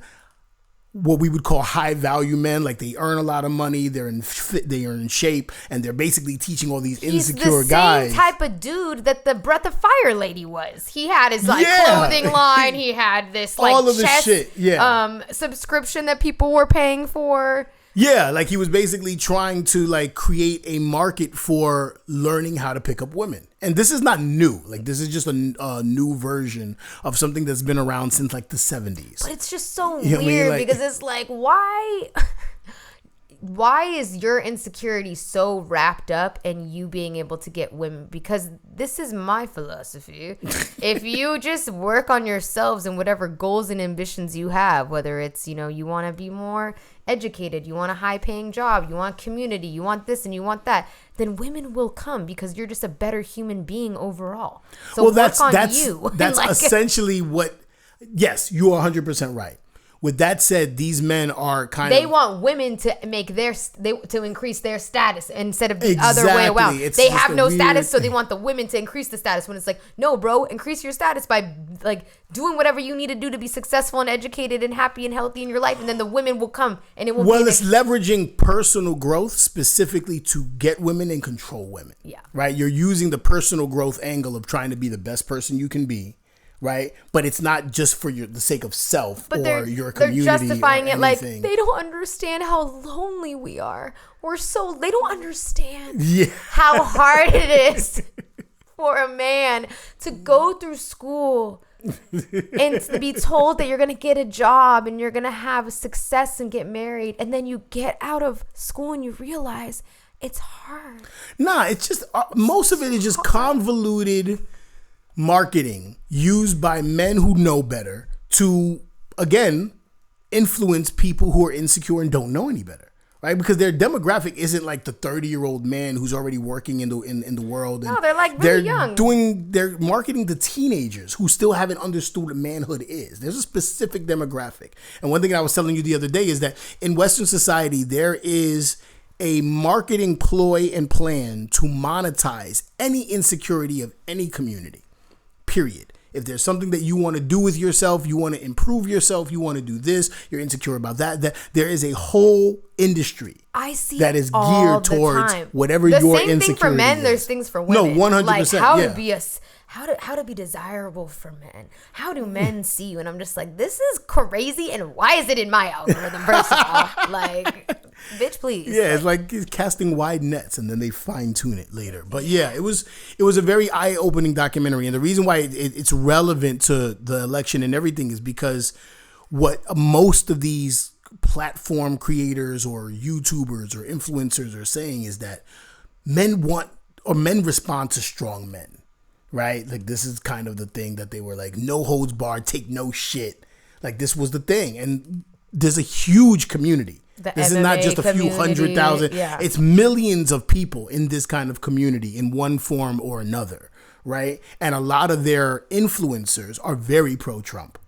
what we would call high value men. Like, they earn a lot of money, they are in shape, and they're basically teaching all these insecure guys.
He's the same type of dude that the Breath of Fire lady was. He had his like clothing line. He had this like
all of
chest,
this shit.
Subscription that people were paying for.
Yeah, like he was basically trying to like create a market for learning how to pick up women. And this is not new. Like, this is just a new version of something that's been around since like the 70s.
But it's just so weird because it's like, why is your insecurity so wrapped up in you being able to get women? Because this is my philosophy. If you just work on yourselves and whatever goals and ambitions you have, whether it's, you know, you want to be more educated, you want a high paying job, you want community, you want this and you want that, then women will come because you're just a better human being overall. So that's you.
That's like, essentially what, yes, you are 100% right. With that said, these men are they
want women to make to increase their status instead of the other way around. They have no status, so they want the women to increase the status. When it's like, no, bro, increase your status by like doing whatever you need to do to be successful and educated and happy and healthy in your life, and then the women will come and it will.
Well, it's leveraging personal growth specifically to get women and control women.
Yeah,
right. You're using the personal growth angle of trying to be the best person you can be. Right, but it's not just for the sake of self or your community.
They're justifying it like they don't understand how lonely we are. They don't understand how hard it is for a man to go through school and to be told that you're going to get a job and you're going to have success and get married, and then you get out of school and you realize it's hard.
Nah, it's just most of it is just convoluted marketing used by men who know better to, again, influence people who are insecure and don't know any better, right? Because their demographic isn't like the 30-year-old man who's already working in the world.
No, they're like really young.
They're marketing to teenagers who still haven't understood what manhood is. There's a specific demographic. And one thing I was telling you the other day is that in Western society, there is a marketing ploy and plan to monetize any insecurity of any community. Period. If there's something that you want to do with yourself, you want to improve yourself, you want to do this, you're insecure about that there is a whole industry that is geared towards whatever your insecurity is. The same thing
for men, there's things for women.
No, 100%.
Like how to be desirable for men. How do men see you? And I'm just like, this is crazy, and why is it in my algorithm, first of all? Like, bitch, please.
Yeah, it's like casting wide nets and then they fine tune it later. But yeah, it was a very eye opening documentary, and the reason why it's relevant to the election and everything is because what most of these platform creators or YouTubers or influencers are saying is that men respond to strong men. Right? Like, this is kind of the thing that they were like, no holds barred, take no shit. Like, this was the thing. And there's a huge community. This is not just a few 100,000. Yeah. It's millions of people in this kind of community in one form or another. Right? And a lot of their influencers are very pro-Trump.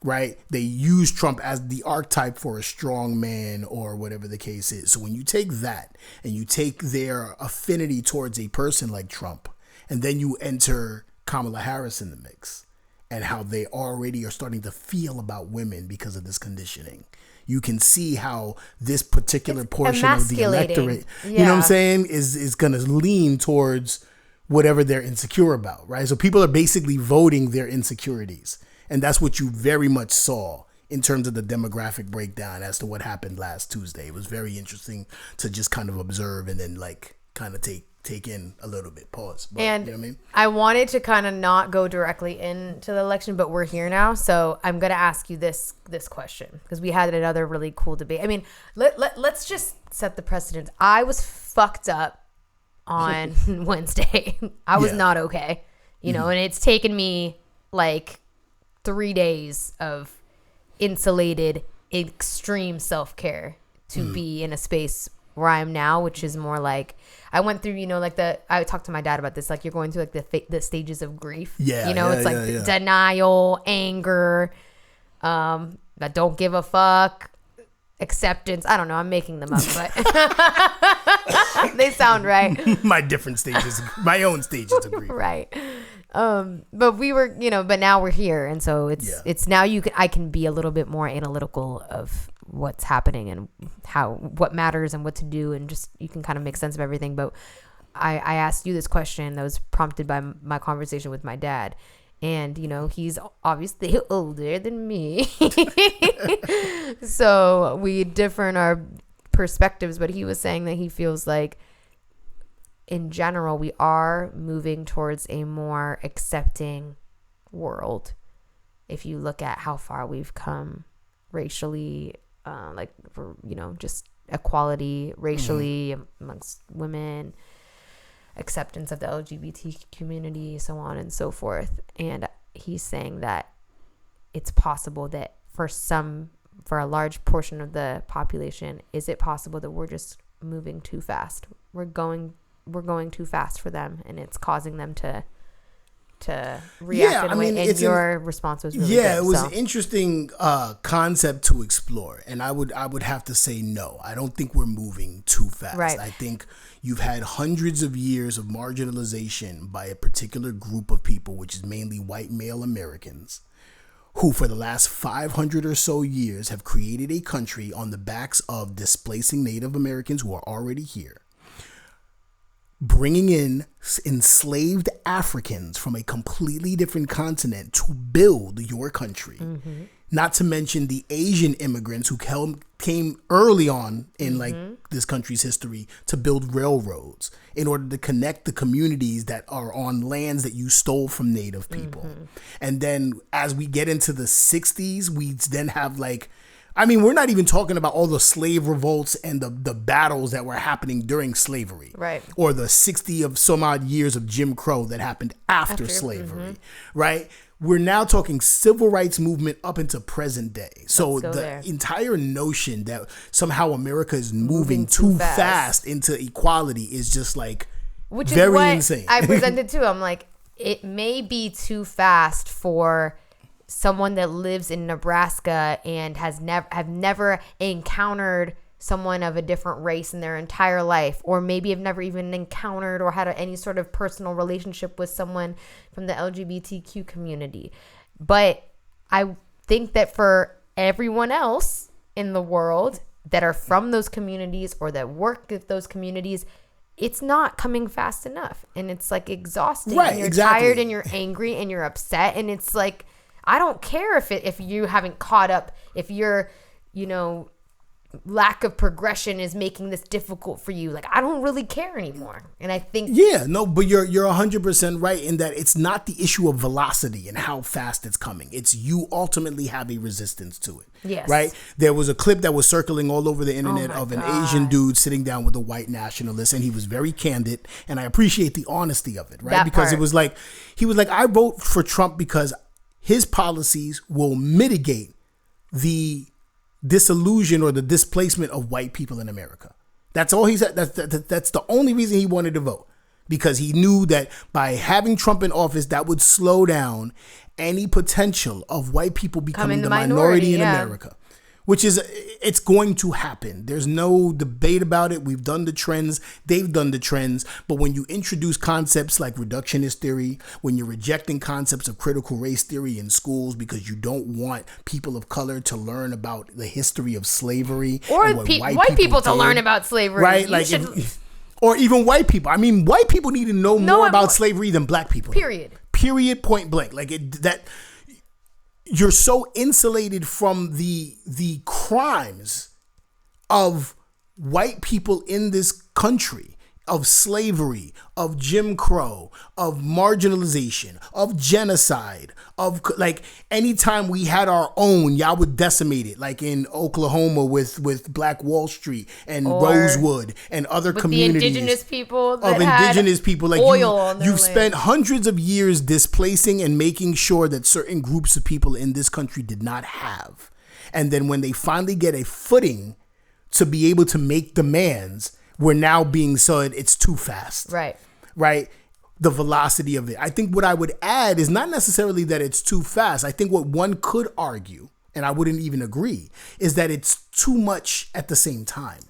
Right? They use Trump as the archetype for a strong man or whatever the case is. So when you take that and you take their affinity towards a person like Trump, and then you enter Kamala Harris in the mix and how they already are starting to feel about women because of this conditioning. you can see how this particular portion of the electorate, you know what I'm saying, is going to lean towards whatever they're insecure about, right? So people are basically voting their insecurities. And that's what you very much saw in terms of the demographic breakdown as to what happened last Tuesday. It was very interesting to just kind of observe and then like kind of take in a little bit. Pause. But,
and
you know what I mean?
I wanted to kind of not go directly into the election, but we're here now. So I'm going to ask you this question because we had another really cool debate. I mean, let's just set the precedent. I was fucked up on Wednesday. I was not okay, you know, and it's taken me like 3 days of insulated, extreme self-care to be in a space where I am now, which is more like I went through, you know, like I talked to my dad about this, like you're going through like the stages of grief. Yeah. You know, it's like denial, anger, that don't give a fuck, acceptance. I don't know. I'm making them up, but they sound right.
My different stages, my own stages of grief.
Right. But we were, you know, but now we're here. And so it's now I can be a little bit more analytical of what's happening and what matters and what to do. And just, you can kind of make sense of everything. But I asked you this question that was prompted by my conversation with my dad. And, you know, he's obviously older than me. So we differ in our perspectives, but he was saying that he feels like in general, we are moving towards a more accepting world. If you look at how far we've come racially, like for, you know, just equality racially amongst women, acceptance of the LGBT community, so on and so forth. And he's saying that it's possible that for a large portion of the population, is it possible that we're just moving too fast? We're going too fast for them, and it's causing them to react in a way. And your response was really good.
It was an interesting concept to explore, and I would have to say no. I don't think we're moving too fast.
Right.
I think you've had hundreds of years of marginalization by a particular group of people, which is mainly white male Americans, who for the last 500 or so years have created a country on the backs of displacing Native Americans who are already here, bringing in enslaved Africans from a completely different continent to build your country. Mm-hmm. Not to mention the Asian immigrants who came early on in like this country's history to build railroads in order to connect the communities that are on lands that you stole from Native people. Mm-hmm. And then as we get into the 60s, we then have like, I mean, we're not even talking about all the slave revolts and the battles that were happening during slavery.
Right.
Or the 60 of some odd years of Jim Crow that happened after slavery. Right? We're now talking civil rights movement up into present day. So the entire notion that somehow America is moving too fast into equality is just like very insane.
I presented too. I'm like, it may be too fast for someone that lives in Nebraska and have never encountered someone of a different race in their entire life, or maybe have never even encountered or had any sort of personal relationship with someone from the LGBTQ community. But I think that for everyone else in the world that are from those communities or that work with those communities, it's not coming fast enough. And it's like exhausting.
Right,
and you're
exactly.
tired and you're angry and you're upset. And it's like, I don't care if you haven't caught up, if your, you know, lack of progression is making this difficult for you. Like, I don't really care anymore. And I think
but you're 100% right in that it's not the issue of velocity and how fast it's coming. It's you ultimately have a resistance to it.
Yes.
Right? There was a clip that was circling all over the internet of an Asian dude sitting down with a white nationalist, and he was very candid, and I appreciate the honesty of it, right?
That
because
part.
it was like, he was like, I vote for Trump because his policies will mitigate the disillusion or the displacement of white people in America. That's all he said. That's the only reason he wanted to vote, because he knew that by having Trump in office, that would slow down any potential of white people becoming the minority in America. which is, it's going to happen. There's no debate about it. We've done the trends. They've done the trends. But when you introduce concepts like reductionist theory, when you're rejecting concepts of critical race theory in schools because you don't want people of color to learn about the history of slavery,
or white people to learn about slavery,
right? Or even white people. I mean, white people need to know more about slavery than black people. Period. Point blank. That you're so insulated from the crimes of white people in this country, of slavery, of Jim Crow, of marginalization, of genocide, of anytime we had our own, y'all would decimate it, like in Oklahoma with Black Wall Street and Rosewood and other communities.
The indigenous people
like
oil on their
you've
land.
spent hundreds of years displacing and making sure that certain groups of people in this country did not have. And then when they finally get a footing to be able to make demands, we're now being said it's too fast. Right? The velocity of it. I think what I would add is not necessarily that it's too fast. I think what one could argue, and I wouldn't even agree, is that it's too much at the same time.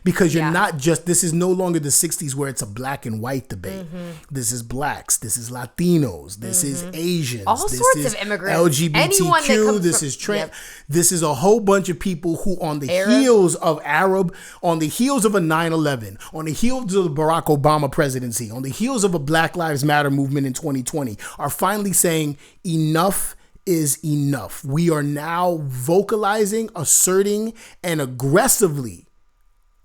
Because you're not just, this is no longer the 60s where it's a black and white debate. This is blacks, this is Latinos, this is Asians,
all sorts of immigrants,
LGBTQ, this is trans. This is a whole bunch of people who on the heels of Arab, on the heels of a 9/11, on the heels of the Barack Obama presidency, on the heels of a Black Lives Matter movement in 2020, are finally saying enough is enough. We are now vocalizing, asserting, and aggressively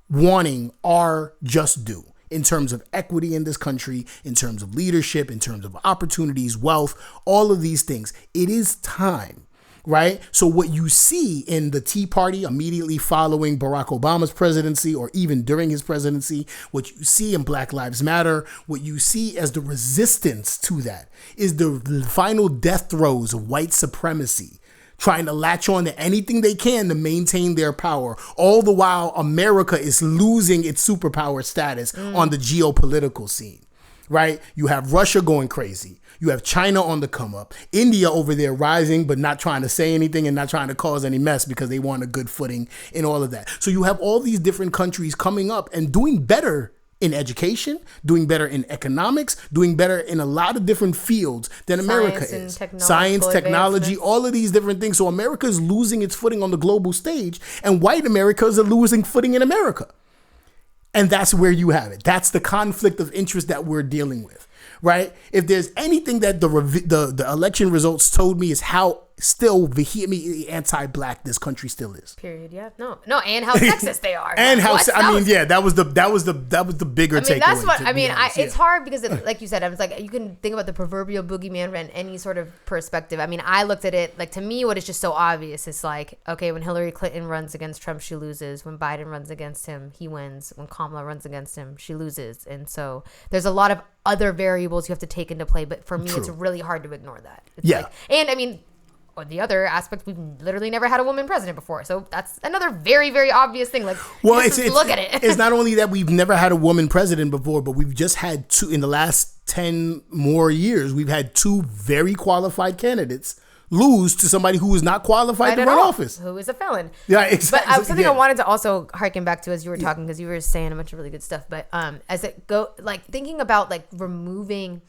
wanting our just due in terms of equity in this country, in terms of leadership, in terms of opportunities, wealth, all of these things. It is time, right? So what you see in the Tea Party immediately following Barack Obama's presidency, or even during his presidency, what you see in Black Lives Matter, what you see as the resistance to that is the final death throes of white supremacy, trying to latch on to anything they can to maintain their power, all the while America is losing its superpower status on the geopolitical scene, right? You have Russia going crazy. You have China on the come up. India over there rising, but not trying to say anything and not trying to cause any mess because they want a good footing in all of that. So you have all these different countries coming up and doing better in education, doing better in economics, doing better in a lot of different fields than America is. Science, technology, all of these different things. So America is losing its footing on the global stage, and white Americans are losing footing in America. And that's where you have it. That's the conflict of interest that we're dealing with, right? If there's anything that the election results told me is how still vehemently anti-black this country still is.
Period. Yeah. No. And how sexist they are.
And that was the bigger takeaway.
That's what I mean. It's hard because, like you said, I was like, you can think about the proverbial boogeyman from any sort of perspective. I mean, I looked at it like, to me, what is just so obvious is like, okay, when Hillary Clinton runs against Trump, she loses. When Biden runs against him, he wins. When Kamala runs against him, she loses. And so there's a lot of other variables you have to take into play. But for me, it's really hard to ignore that. It's and I mean, or the other aspect, we've literally never had a woman president before. So that's another very, very obvious thing. Like, look at it.
It's not only that we've never had a woman president before, but we've just had two, in the last 10 more years, we've had two very qualified candidates lose to somebody who was not qualified to run office.
Who is a felon.
Yeah, exactly.
But something I wanted to also harken back to as you were talking, because you were saying a bunch of really good stuff. But as it go, like thinking about like removing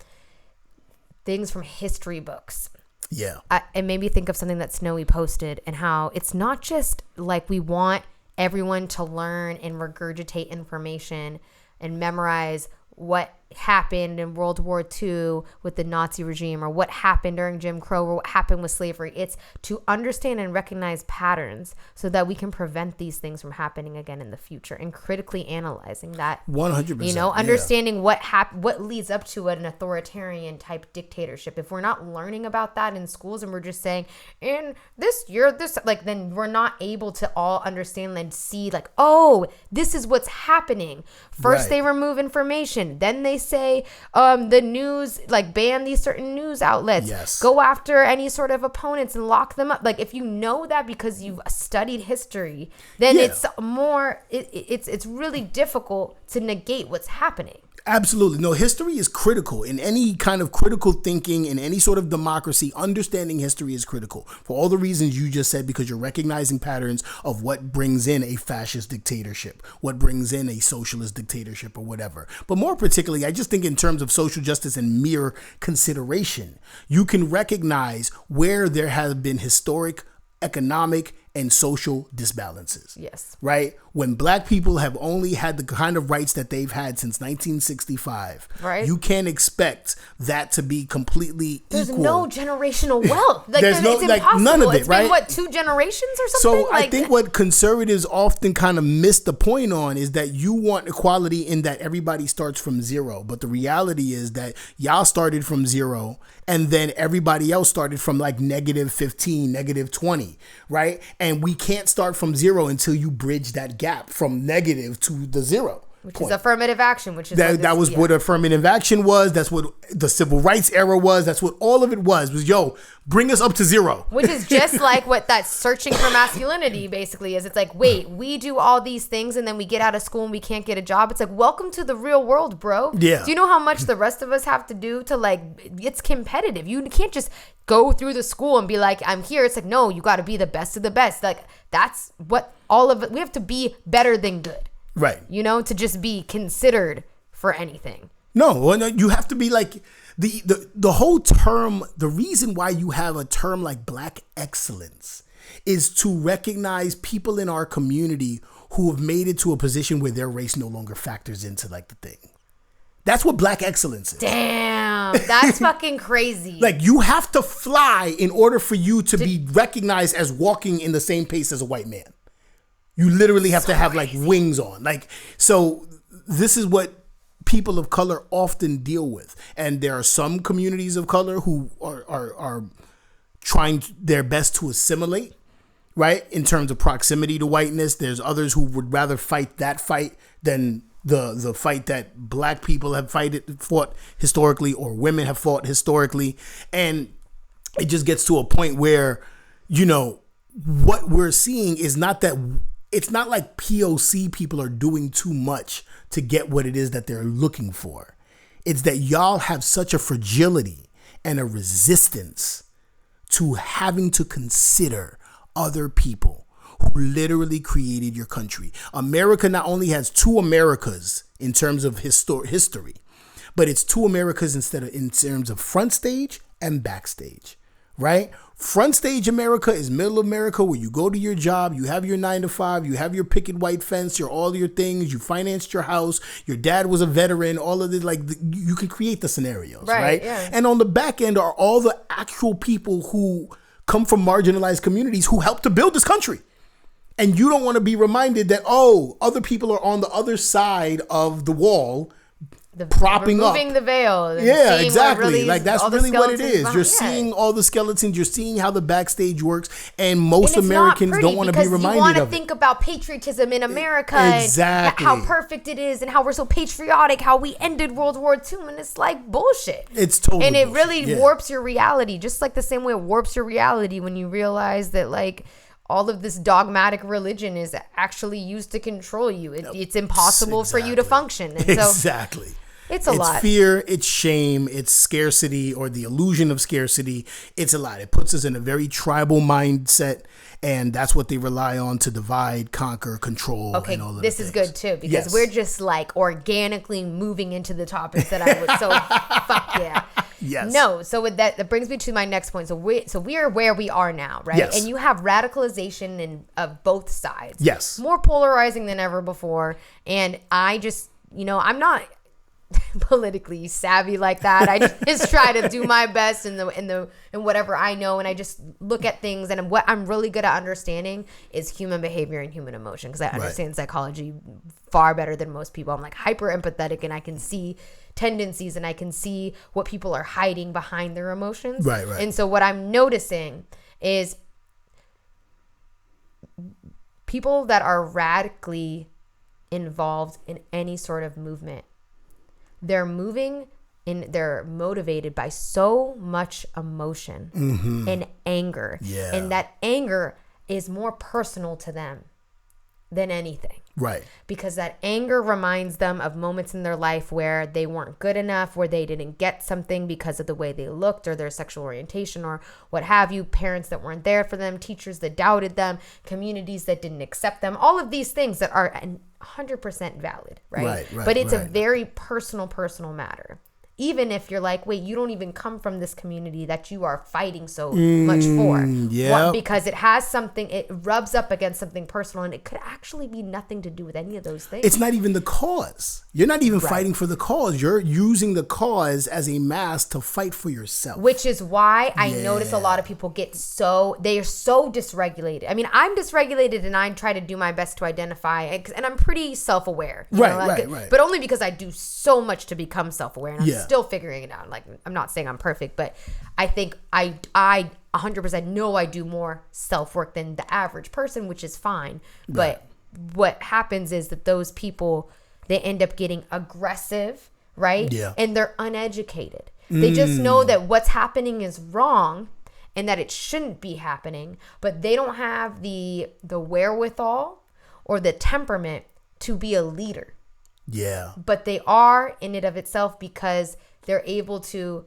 things from history books.
Yeah.
It made me think of something that Snowy posted, and how it's not just like we want everyone to learn and regurgitate information and memorize what happened in World War II with the Nazi regime, or what happened during Jim Crow, or what happened with slavery. It's to understand and recognize patterns so that we can prevent these things from happening again in the future, and critically analyzing that.
100%.
You know, understanding what leads up to an authoritarian type dictatorship. If we're not learning about that in schools, and we're just saying, in this year, this, like, then we're not able to all understand and see, like, oh, this is what's happening. First, they remove information. Then they say the news, like, ban these certain news outlets.
Yes.
Go after any sort of opponents and lock them up. Like, if you know that because you've studied history, then it's more, it's really difficult to negate what's happening.
Absolutely. No, history is critical. In any kind of critical thinking, in any sort of democracy, understanding history is critical for all the reasons you just said, because you're recognizing patterns of what brings in a fascist dictatorship, what brings in a socialist dictatorship or whatever. But more particularly, I just think in terms of social justice and mere consideration, you can recognize where there have been historic, economic, and social disbalances.
Yes.
Right? When black people have only had the kind of rights that they've had since 1965,
right,
you can't expect that to be completely
There's
equal.
no generational wealth. Like,
There's no,
it's
like,
impossible.
none of it,
it's
right?
been, what, 2 generations or something?
So I think what conservatives often kind of miss the point on is that you want equality in that everybody starts from zero. But the reality is that y'all started from zero, and then everybody else started from like -15, -20, right? And we can't start from zero until you bridge that gap from negative to the zero.
Which is affirmative action, which is
that was what affirmative action was. That's what the civil rights era was. That's what all of it was yo, bring us up to zero.
Which is just like what that searching for masculinity basically is. It's like, wait, we do all these things and then we get out of school and we can't get a job. It's like, welcome to the real world, bro.
Yeah.
Do you know how much the rest of us have to do to, like, it's competitive. You can't just go through the school and be like, I'm here. It's like, no, you got to be the best of the best. Like, that's what all of it, we have to be better than good.
Right.
You know, to just be considered for anything.
No, you have to be like the whole term. The reason why you have a term like Black excellence is to recognize people in our community who have made it to a position where their race no longer factors into like the thing. That's what Black excellence is.
Damn, that's fucking crazy.
Like, you have to fly in order for you to be recognized as walking in the same pace as a white man. You literally have to have like wings on. Like, so this is what people of color often deal with. And there are some communities of color who are trying their best to assimilate, right? In terms of proximity to whiteness. There's others who would rather fight that fight than the fight that black people have fought historically, or women have fought historically. And it just gets to a point where, you know, what we're seeing is not that. It's not like POC people are doing too much to get what it is that they're looking for. It's that y'all have such a fragility and a resistance to having to consider other people who literally created your country. America not only has 2 Americas in terms of history, but it's 2 Americas in terms of front stage and backstage, right? Front stage America is middle America, where you go to your job, you have your 9 to 5, you have your picket white fence, all your things, you financed your house, your dad was a veteran, all of this, like, you can create the scenarios, right?
Yeah.
And on the back end are all the actual people who come from marginalized communities who helped to build this country. And you don't want to be reminded that, other people are on the other side of the wall, propping up,
removing the veil.
Yeah, exactly. Like, that's really what it is. You're
seeing
seeing all the skeletons. You're seeing how the backstage works, and most Americans don't want to be reminded
you want to
of
think about patriotism in America,
exactly,
and how perfect it is, and how we're so patriotic, how we ended World War II, and it's like bullshit.
It's totally
and it
bullshit.
really warps your reality, just like the same way it warps your reality when you realize that, like, all of this dogmatic religion is actually used to control you. It's impossible for you to function. And
exactly.
It's a lot.
It's fear, it's shame, it's scarcity, or the illusion of scarcity. It's a lot. It puts us in a very tribal mindset, and that's what they rely on to divide, conquer, control, and all of
this is good too, because we're just like organically moving into the topics that I would so fuck yeah.
Yes.
No, so with that brings me to my next point. So we are where we are now, right?
Yes.
And you have radicalization of both sides.
Yes.
More polarizing than ever before. And I just, I'm not politically savvy like that. I just try to do my best in whatever I know, and I just look at things, and what I'm really good at understanding is human behavior and human emotion, because I understand psychology far better than most people. I'm like hyper empathetic, and I can see tendencies, and I can see what people are hiding behind their emotions.
Right.
And so what I'm noticing is people that are radically involved in any sort of movement, they're motivated by so much emotion and anger.
Yeah.
And that anger is more personal to them than anything.
Right.
Because that anger reminds them of moments in their life where they weren't good enough, where they didn't get something because of the way they looked or their sexual orientation or what have you, parents that weren't there for them, teachers that doubted them, communities that didn't accept them, all of these things that are 100% valid, right? But it's a very personal matter. Even if you're like, wait, you don't even come from this community that you are fighting so much for.
Yeah.
Because it has something, it rubs up against something personal, and it could actually be nothing to do with any of those things.
It's not even the cause. You're not even fighting for the cause. You're using the cause as a mask to fight for yourself.
Which is why I notice a lot of people they are so dysregulated. I mean, I'm dysregulated and I try to do my best to identify, and I'm pretty self-aware. Right. But only because I do so much to become self-aware, and I'm still figuring it out. Like, I'm not saying I'm perfect, but I think I 100% know I do more self-work than the average person, which is fine. But what happens is that those people, they end up getting aggressive, right? Yeah. And they're uneducated. They just know that what's happening is wrong and that it shouldn't be happening, but they don't have the wherewithal or the temperament to be a leader.
Yeah.
But they are in it of itself because they're able to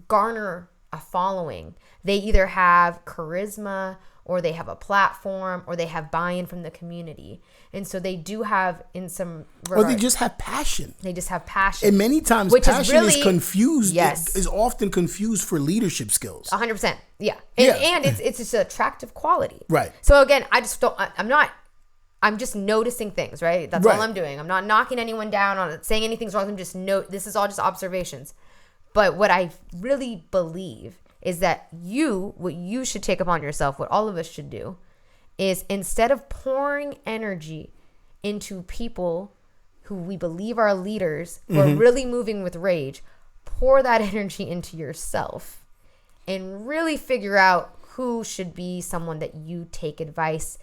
garner a following. They either have charisma, or they have a platform, or they have buy-in from the community. And so they do have, in some regard,
or they just have passion.
They just have passion.
And many times passion is confused.
Yes.
Is often confused for leadership skills.
100%. Yeah. And it's just an attractive quality.
Right.
So again, I'm just noticing things, right? That's all I'm doing. I'm not knocking anyone down on saying anything's wrong. I'm just this is all just observations. But what I really believe is that what you should take upon yourself, what all of us should do, is instead of pouring energy into people who we believe are leaders, who are really moving with rage, pour that energy into yourself and really figure out who should be someone that you take advice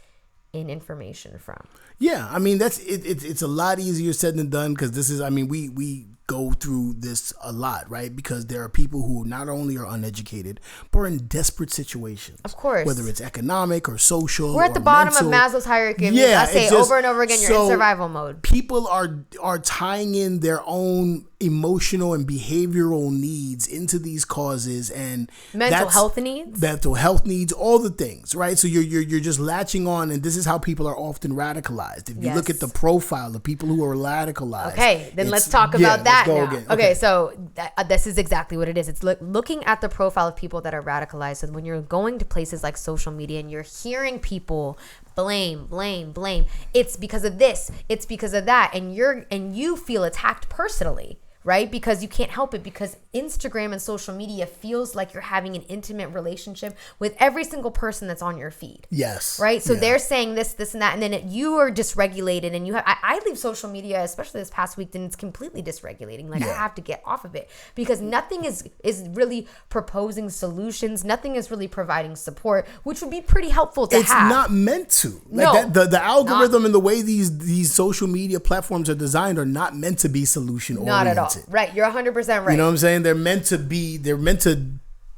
and information from.
Yeah, I mean, it's a lot easier said than done, because this is, I mean, we go through this a lot, right? Because there are people who not only are uneducated, but are in desperate situations.
Of course.
Whether it's economic or social.
We're at the bottom of Maslow's hierarchy. I say over and over again, you're in survival mode.
People are tying in their own emotional and behavioral needs into these causes, and
mental health needs,
all the things, right? So you're just latching on, and this is how people are often radicalized. If you look at the profile of people who are radicalized,
okay, then let's talk about that now. Again. Okay, so this is exactly what it is. It's looking at the profile of people that are radicalized. So when you're going to places like social media and you're hearing people blame, it's because of this, it's because of that, and you feel attacked personally. Right? Because you can't help it, because Instagram and social media feels like you're having an intimate relationship with every single person that's on your feed.
Yes.
Right? So they're saying this and that, and then you are dysregulated, and I leave social media, especially this past week, and it's completely dysregulating. Like, I have to get off of it, because nothing is really proposing solutions. Nothing is really providing support, which would be pretty helpful to have. It's
not meant to. Like the algorithm and the way these social media platforms are designed are not meant to be solution oriented.
Not at all. Right, you're 100% right.
You know what I'm saying? They're meant to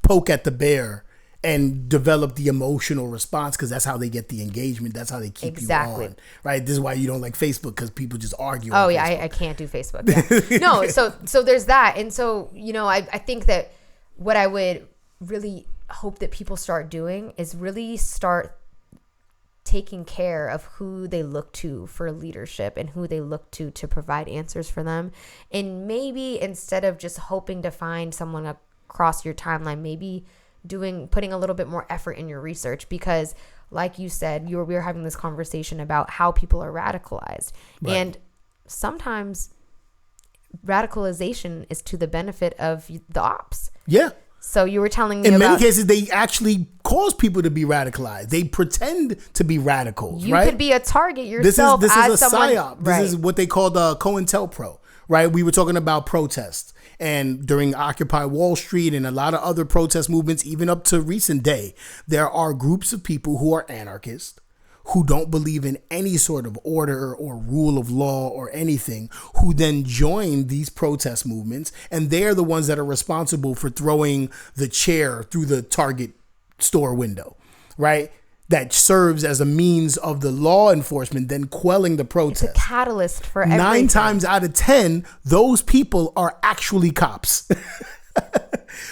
poke at the bear and develop the emotional response, because that's how they get the engagement. That's how they keep you on. Right? This is why you don't like Facebook, because people just argue.
Oh yeah, I can't do Facebook. Yeah. No, so there's that, and so I think that what I would really hope that people start doing is really start taking care of who they look to for leadership and who they look to provide answers for them. And maybe instead of just hoping to find someone across your timeline, maybe putting a little bit more effort in your research, because like you said, we were having this conversation about how people are radicalized. Right. And sometimes radicalization is to the benefit of the ops.
Yeah.
So you were telling me
in many cases, they actually cause people to be radicalized. They pretend to be radicals.
You
right?
could be a target yourself.
This is a
someone,
psyop. This is what they call the COINTELPRO. Right? We were talking about protests, and during Occupy Wall Street and a lot of other protest movements, even up to recent day, there are groups of people who are anarchists, who don't believe in any sort of order or rule of law or anything, who then join these protest movements, and they're the ones that are responsible for throwing the chair through the Target store window, right? that serves as a means of the law enforcement then quelling the protest.
It's a catalyst for everything.
9 times out of 10, those people are actually cops.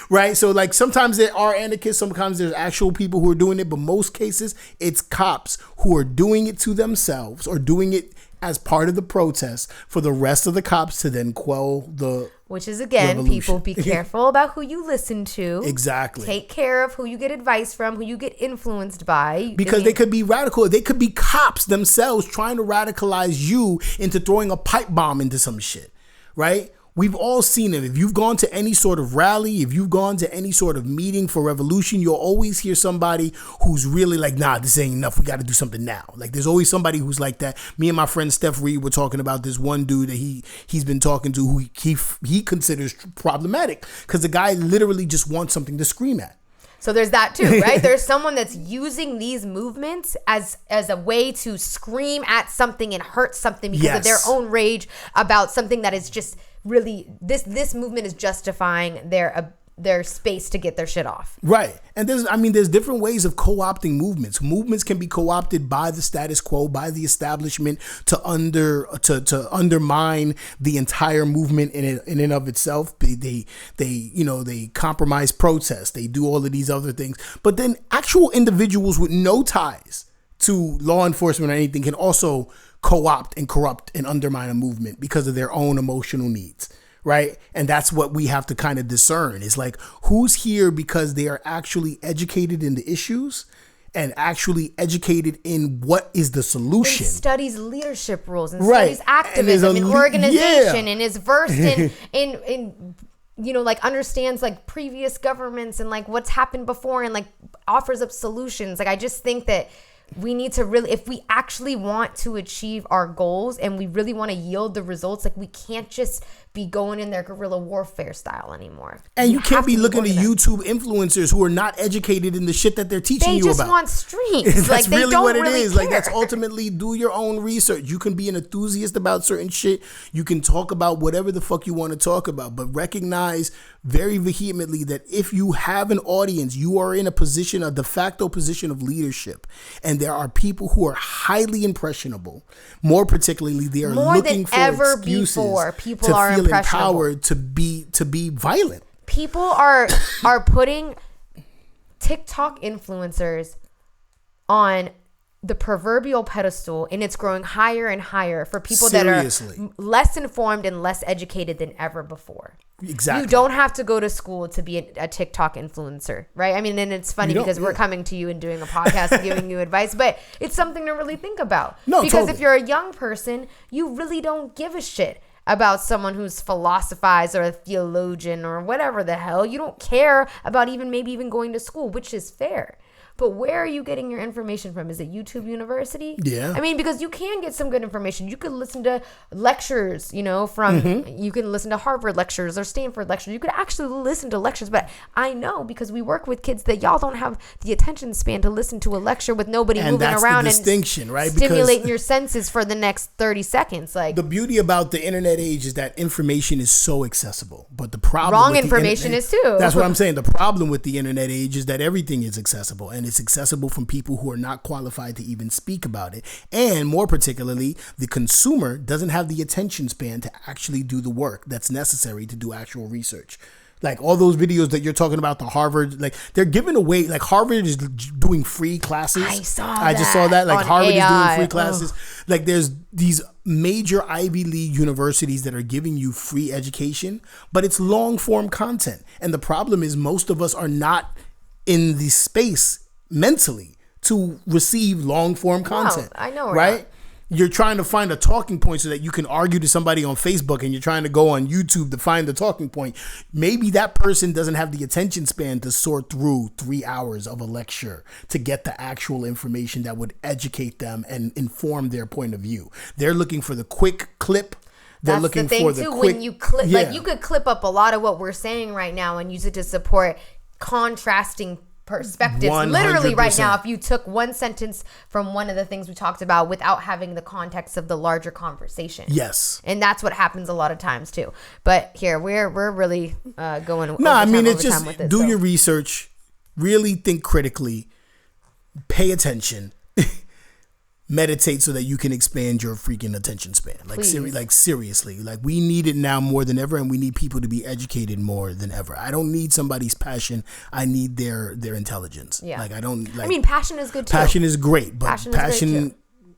Right? So like sometimes there are anarchists, sometimes there's actual people who are doing it, but most cases it's cops who are doing it to themselves or doing it as part of the protest for the rest of the cops to then quell the
Which is, again,
revolution.
people be careful about who you listen to.
Exactly.
Take care of who you get advice from, who you get influenced by.
Because they could be radical. They could be cops themselves trying to radicalize you into throwing a pipe bomb into some shit, right? We've all seen it. If you've gone to any sort of rally, if you've gone to any sort of meeting for revolution, you'll always hear somebody who's really like, nah, this ain't enough. We got to do something now. Like there's always somebody who's like that. Me and my friend Steph Reed were talking about this one dude that he's been talking to who he considers problematic because the guy literally just wants something to scream at.
So there's that too, right? There's someone that's using these movements as a way to scream at something and hurt something because of their own rage about something that is just really this movement is justifying their space to get their shit off.
Right. And there's different ways of co-opting movements. Movements can be co-opted by the status quo, by the establishment to undermine the entire movement in and of itself. They compromise protest. They do all of these other things. But then actual individuals with no ties to law enforcement or anything can also co-opt and corrupt and undermine a movement because of their own emotional needs. Right. And that's what we have to kind of discern is like who's here because they are actually educated in the issues and actually educated in what is the solution.
And studies leadership roles and studies activism and organization and is versed in like understands like previous governments and like what's happened before and like offers up solutions. Like I just think that we need to really, if we actually want to achieve our goals and we really want to yield the results, like we can't just be going in their guerrilla warfare style anymore.
And you can't be looking at YouTube influencers who are not educated in the shit that they're teaching you about.
They just want streams.
That's
like,
really what it is.
Care.
Like that's ultimately do your own research. You can be an enthusiast about certain shit. You can talk about whatever the fuck you want to talk about, but recognize very vehemently that if you have an audience, you are in a position, a de facto position of leadership. And there are people who are highly impressionable. More particularly, they are looking for
ever
excuses
before. People
to
are
feel empowered to be violent.
People are putting TikTok influencers on the proverbial pedestal, and it's growing higher and higher for people that are less informed and less educated than ever before.
Exactly.
You don't have to go to school to be a TikTok influencer, right? I mean, and it's funny because we're coming to you and doing a podcast and giving you advice, but it's something to really think about.
No,
because if you're a young person, you really don't give a shit about someone who's philosophized or a theologian or whatever the hell. You don't care about maybe even going to school, which is fair. But where are you getting your information from? Is it YouTube University?
Yeah.
I mean, because you can get some good information. You could listen to lectures, from, you can listen to Harvard lectures or Stanford lectures. You could actually listen to lectures. But I know because we work with kids that y'all don't have the attention span to listen to a lecture with nobody moving around and stimulating your senses for the next 30 seconds. Like
the beauty about the internet age is that information is so accessible. But the problem
wrong information is too.
That's what I'm saying. The problem with the internet age is that everything is accessible. And it's accessible from people who are not qualified to even speak about it. And more particularly, the consumer doesn't have the attention span to actually do the work that's necessary to do actual research. Like all those videos that you're talking about, the Harvard, like they're giving away, like Harvard is doing free classes. I just saw that. Like Harvard is doing free classes. Like there's these major Ivy League universities that are giving you free education, but it's long form content. And the problem is most of us are not in the space mentally to receive long form content.
I know,
right? You're trying to find a talking point so that you can argue to somebody on Facebook, and you're trying to go on YouTube to find the talking point. Maybe that person doesn't have the attention span to sort through 3 hours of a lecture to get the actual information that would educate them and inform their point of view. They're looking for the quick clip. They're looking for the quick,
when you clip, like you could clip up a lot of what we're saying right now and use it to support contrasting perspectives. 100%. Literally right now, if you took one sentence from one of the things we talked about without having the context of the larger conversation.
Yes.
And that's what happens a lot of times too. But here we're really going
it's just do your research, really think critically, pay attention. Meditate so that you can expand your freaking attention span. Like seriously, like we need it now more than ever, and we need people to be educated more than ever. I don't need somebody's passion. I need their intelligence. Yeah. Like I don't like.
I mean, passion is good too.
Passion is great, but passion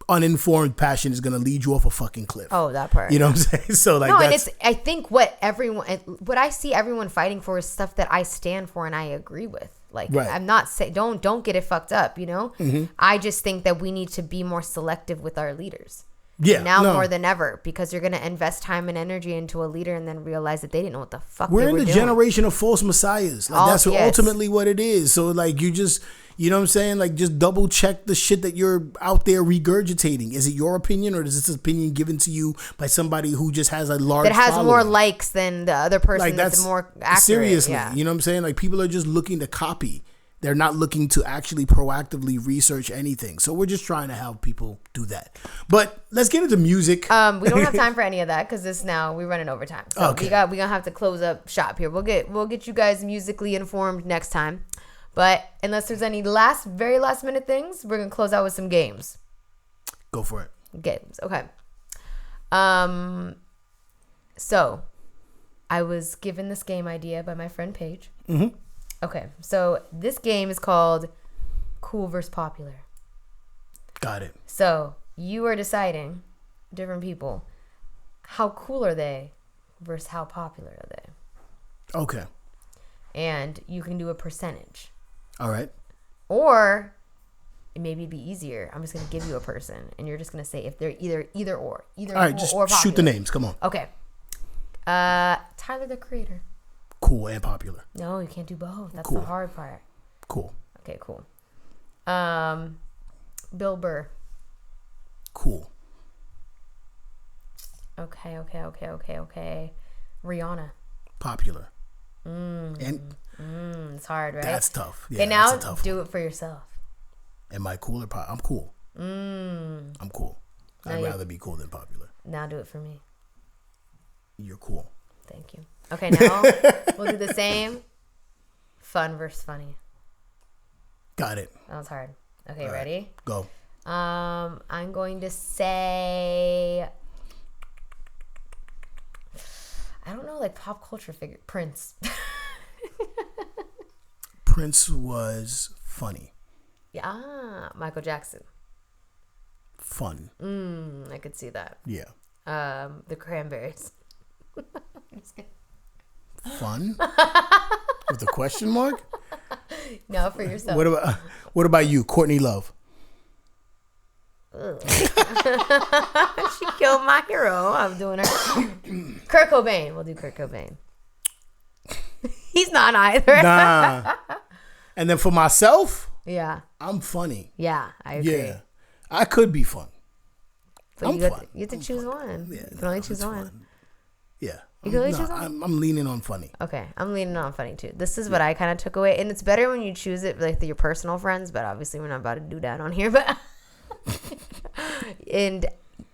uninformed passion is gonna lead you off a fucking cliff.
Oh, that part.
You know what I'm saying? So like,
and it's. I think what I see everyone fighting for is stuff that I stand for and I agree with. Like, right. I'm not saying don't get it fucked up, you know? Mm-hmm. I just think that we need to be more selective with our leaders. Yeah. Now more than ever, because you're going to invest time and energy into a leader and then realize that they didn't know what the fuck they were doing. We're in the generation
of false messiahs. Like, that's ultimately what it is. So, like, you just, you know what I'm saying? Like, just double check the shit that you're out there regurgitating. Is it your opinion, or is this opinion given to you by somebody who just has a large
that has
following?
More likes than the other person like, that's more accurate?
Seriously. Yeah. You know what I'm saying? Like, people are just looking to copy. They're not looking to actually proactively research anything. So we're just trying to help people do that. But let's get into music.
We don't have time for any of that because we're running over time. So we're gonna have to close up shop here. We'll get you guys musically informed next time. But unless there's any very last minute things, we're gonna close out with some games.
Go for it.
Games. Okay. So I was given this game idea by my friend Paige. Mm-hmm. Okay, so this game is called Cool vs. Popular.
Got it.
So you are deciding, different people, how cool are they versus how popular are they? Okay. And you can do a percentage.
All right.
Or maybe it'd be easier. I'm just going to give you a person, and you're just going to say if they're either or. All
right, just shoot the names. Come on.
Okay. Tyler, the Creator.
Cool and popular.
No, you can't do both. That's cool. The hard part.
Cool.
Okay, cool. Bill Burr.
Cool.
Okay. Rihanna.
Popular.
It's hard, right?
That's tough. Yeah,
okay, now do it for yourself.
Am I cool or popular? I'm cool. I'm cool. I'd rather be cool than popular.
Now do it for me.
You're cool.
Thank you. Okay, now we'll do the same. Fun versus funny.
Got it.
That was hard. Okay, ready?
Go.
I'm going to say, I don't know, like pop culture figure. Prince.
Prince was funny.
Yeah. Michael Jackson.
Fun.
I could see that.
Yeah.
The Cranberries. I'm just kidding.
Fun? With a question mark?
No, for yourself.
What about you, Courtney Love?
She killed my hero. I'm doing her. Kurt Cobain. We'll do Kurt Cobain. He's not either.
Nah. And then for myself,
yeah,
I'm funny.
Yeah, I agree.
Yeah, I could be fun.
But you have to choose one.
Yeah,
you can only choose one.
Fun. Yeah.
You can only choose one?
I'm leaning on funny.
Okay, I'm leaning on funny too. This is what I kind of took away. And it's better when you choose it like your personal friends, but obviously we're not about to do that on here. But and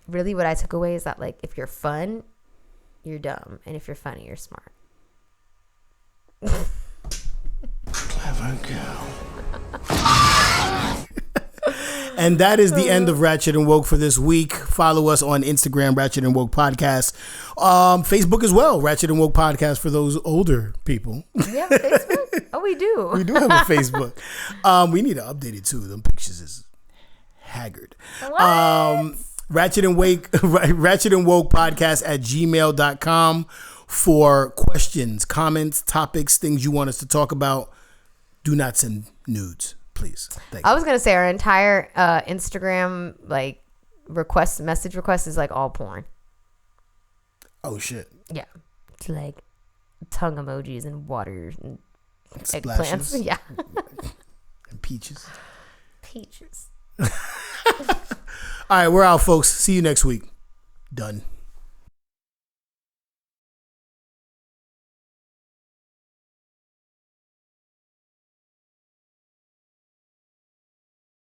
really what I took away is that like if you're fun, you're dumb. And if you're funny, you're smart.
Clever girl.
And that is the end of Ratchet and Woke for this week. Follow us on Instagram, Ratchet and Woke Podcast. Facebook as well, Ratchet and Woke Podcast for those older people.
We have Facebook? Oh, we do.
We do have a Facebook. We need to update it too. Them pictures is haggard.
What?
Ratchet and Woke Podcast at gmail.com for questions, comments, topics, things you want us to talk about. Do not send nudes. Please. Thank you.
I was gonna say our entire Instagram like message request is like all porn.
Oh shit.
Yeah, it's like tongue emojis and water and
splashes.
Eggplants. Yeah.
And peaches.
Peaches.
All right, we're out, folks. See you next week. Done.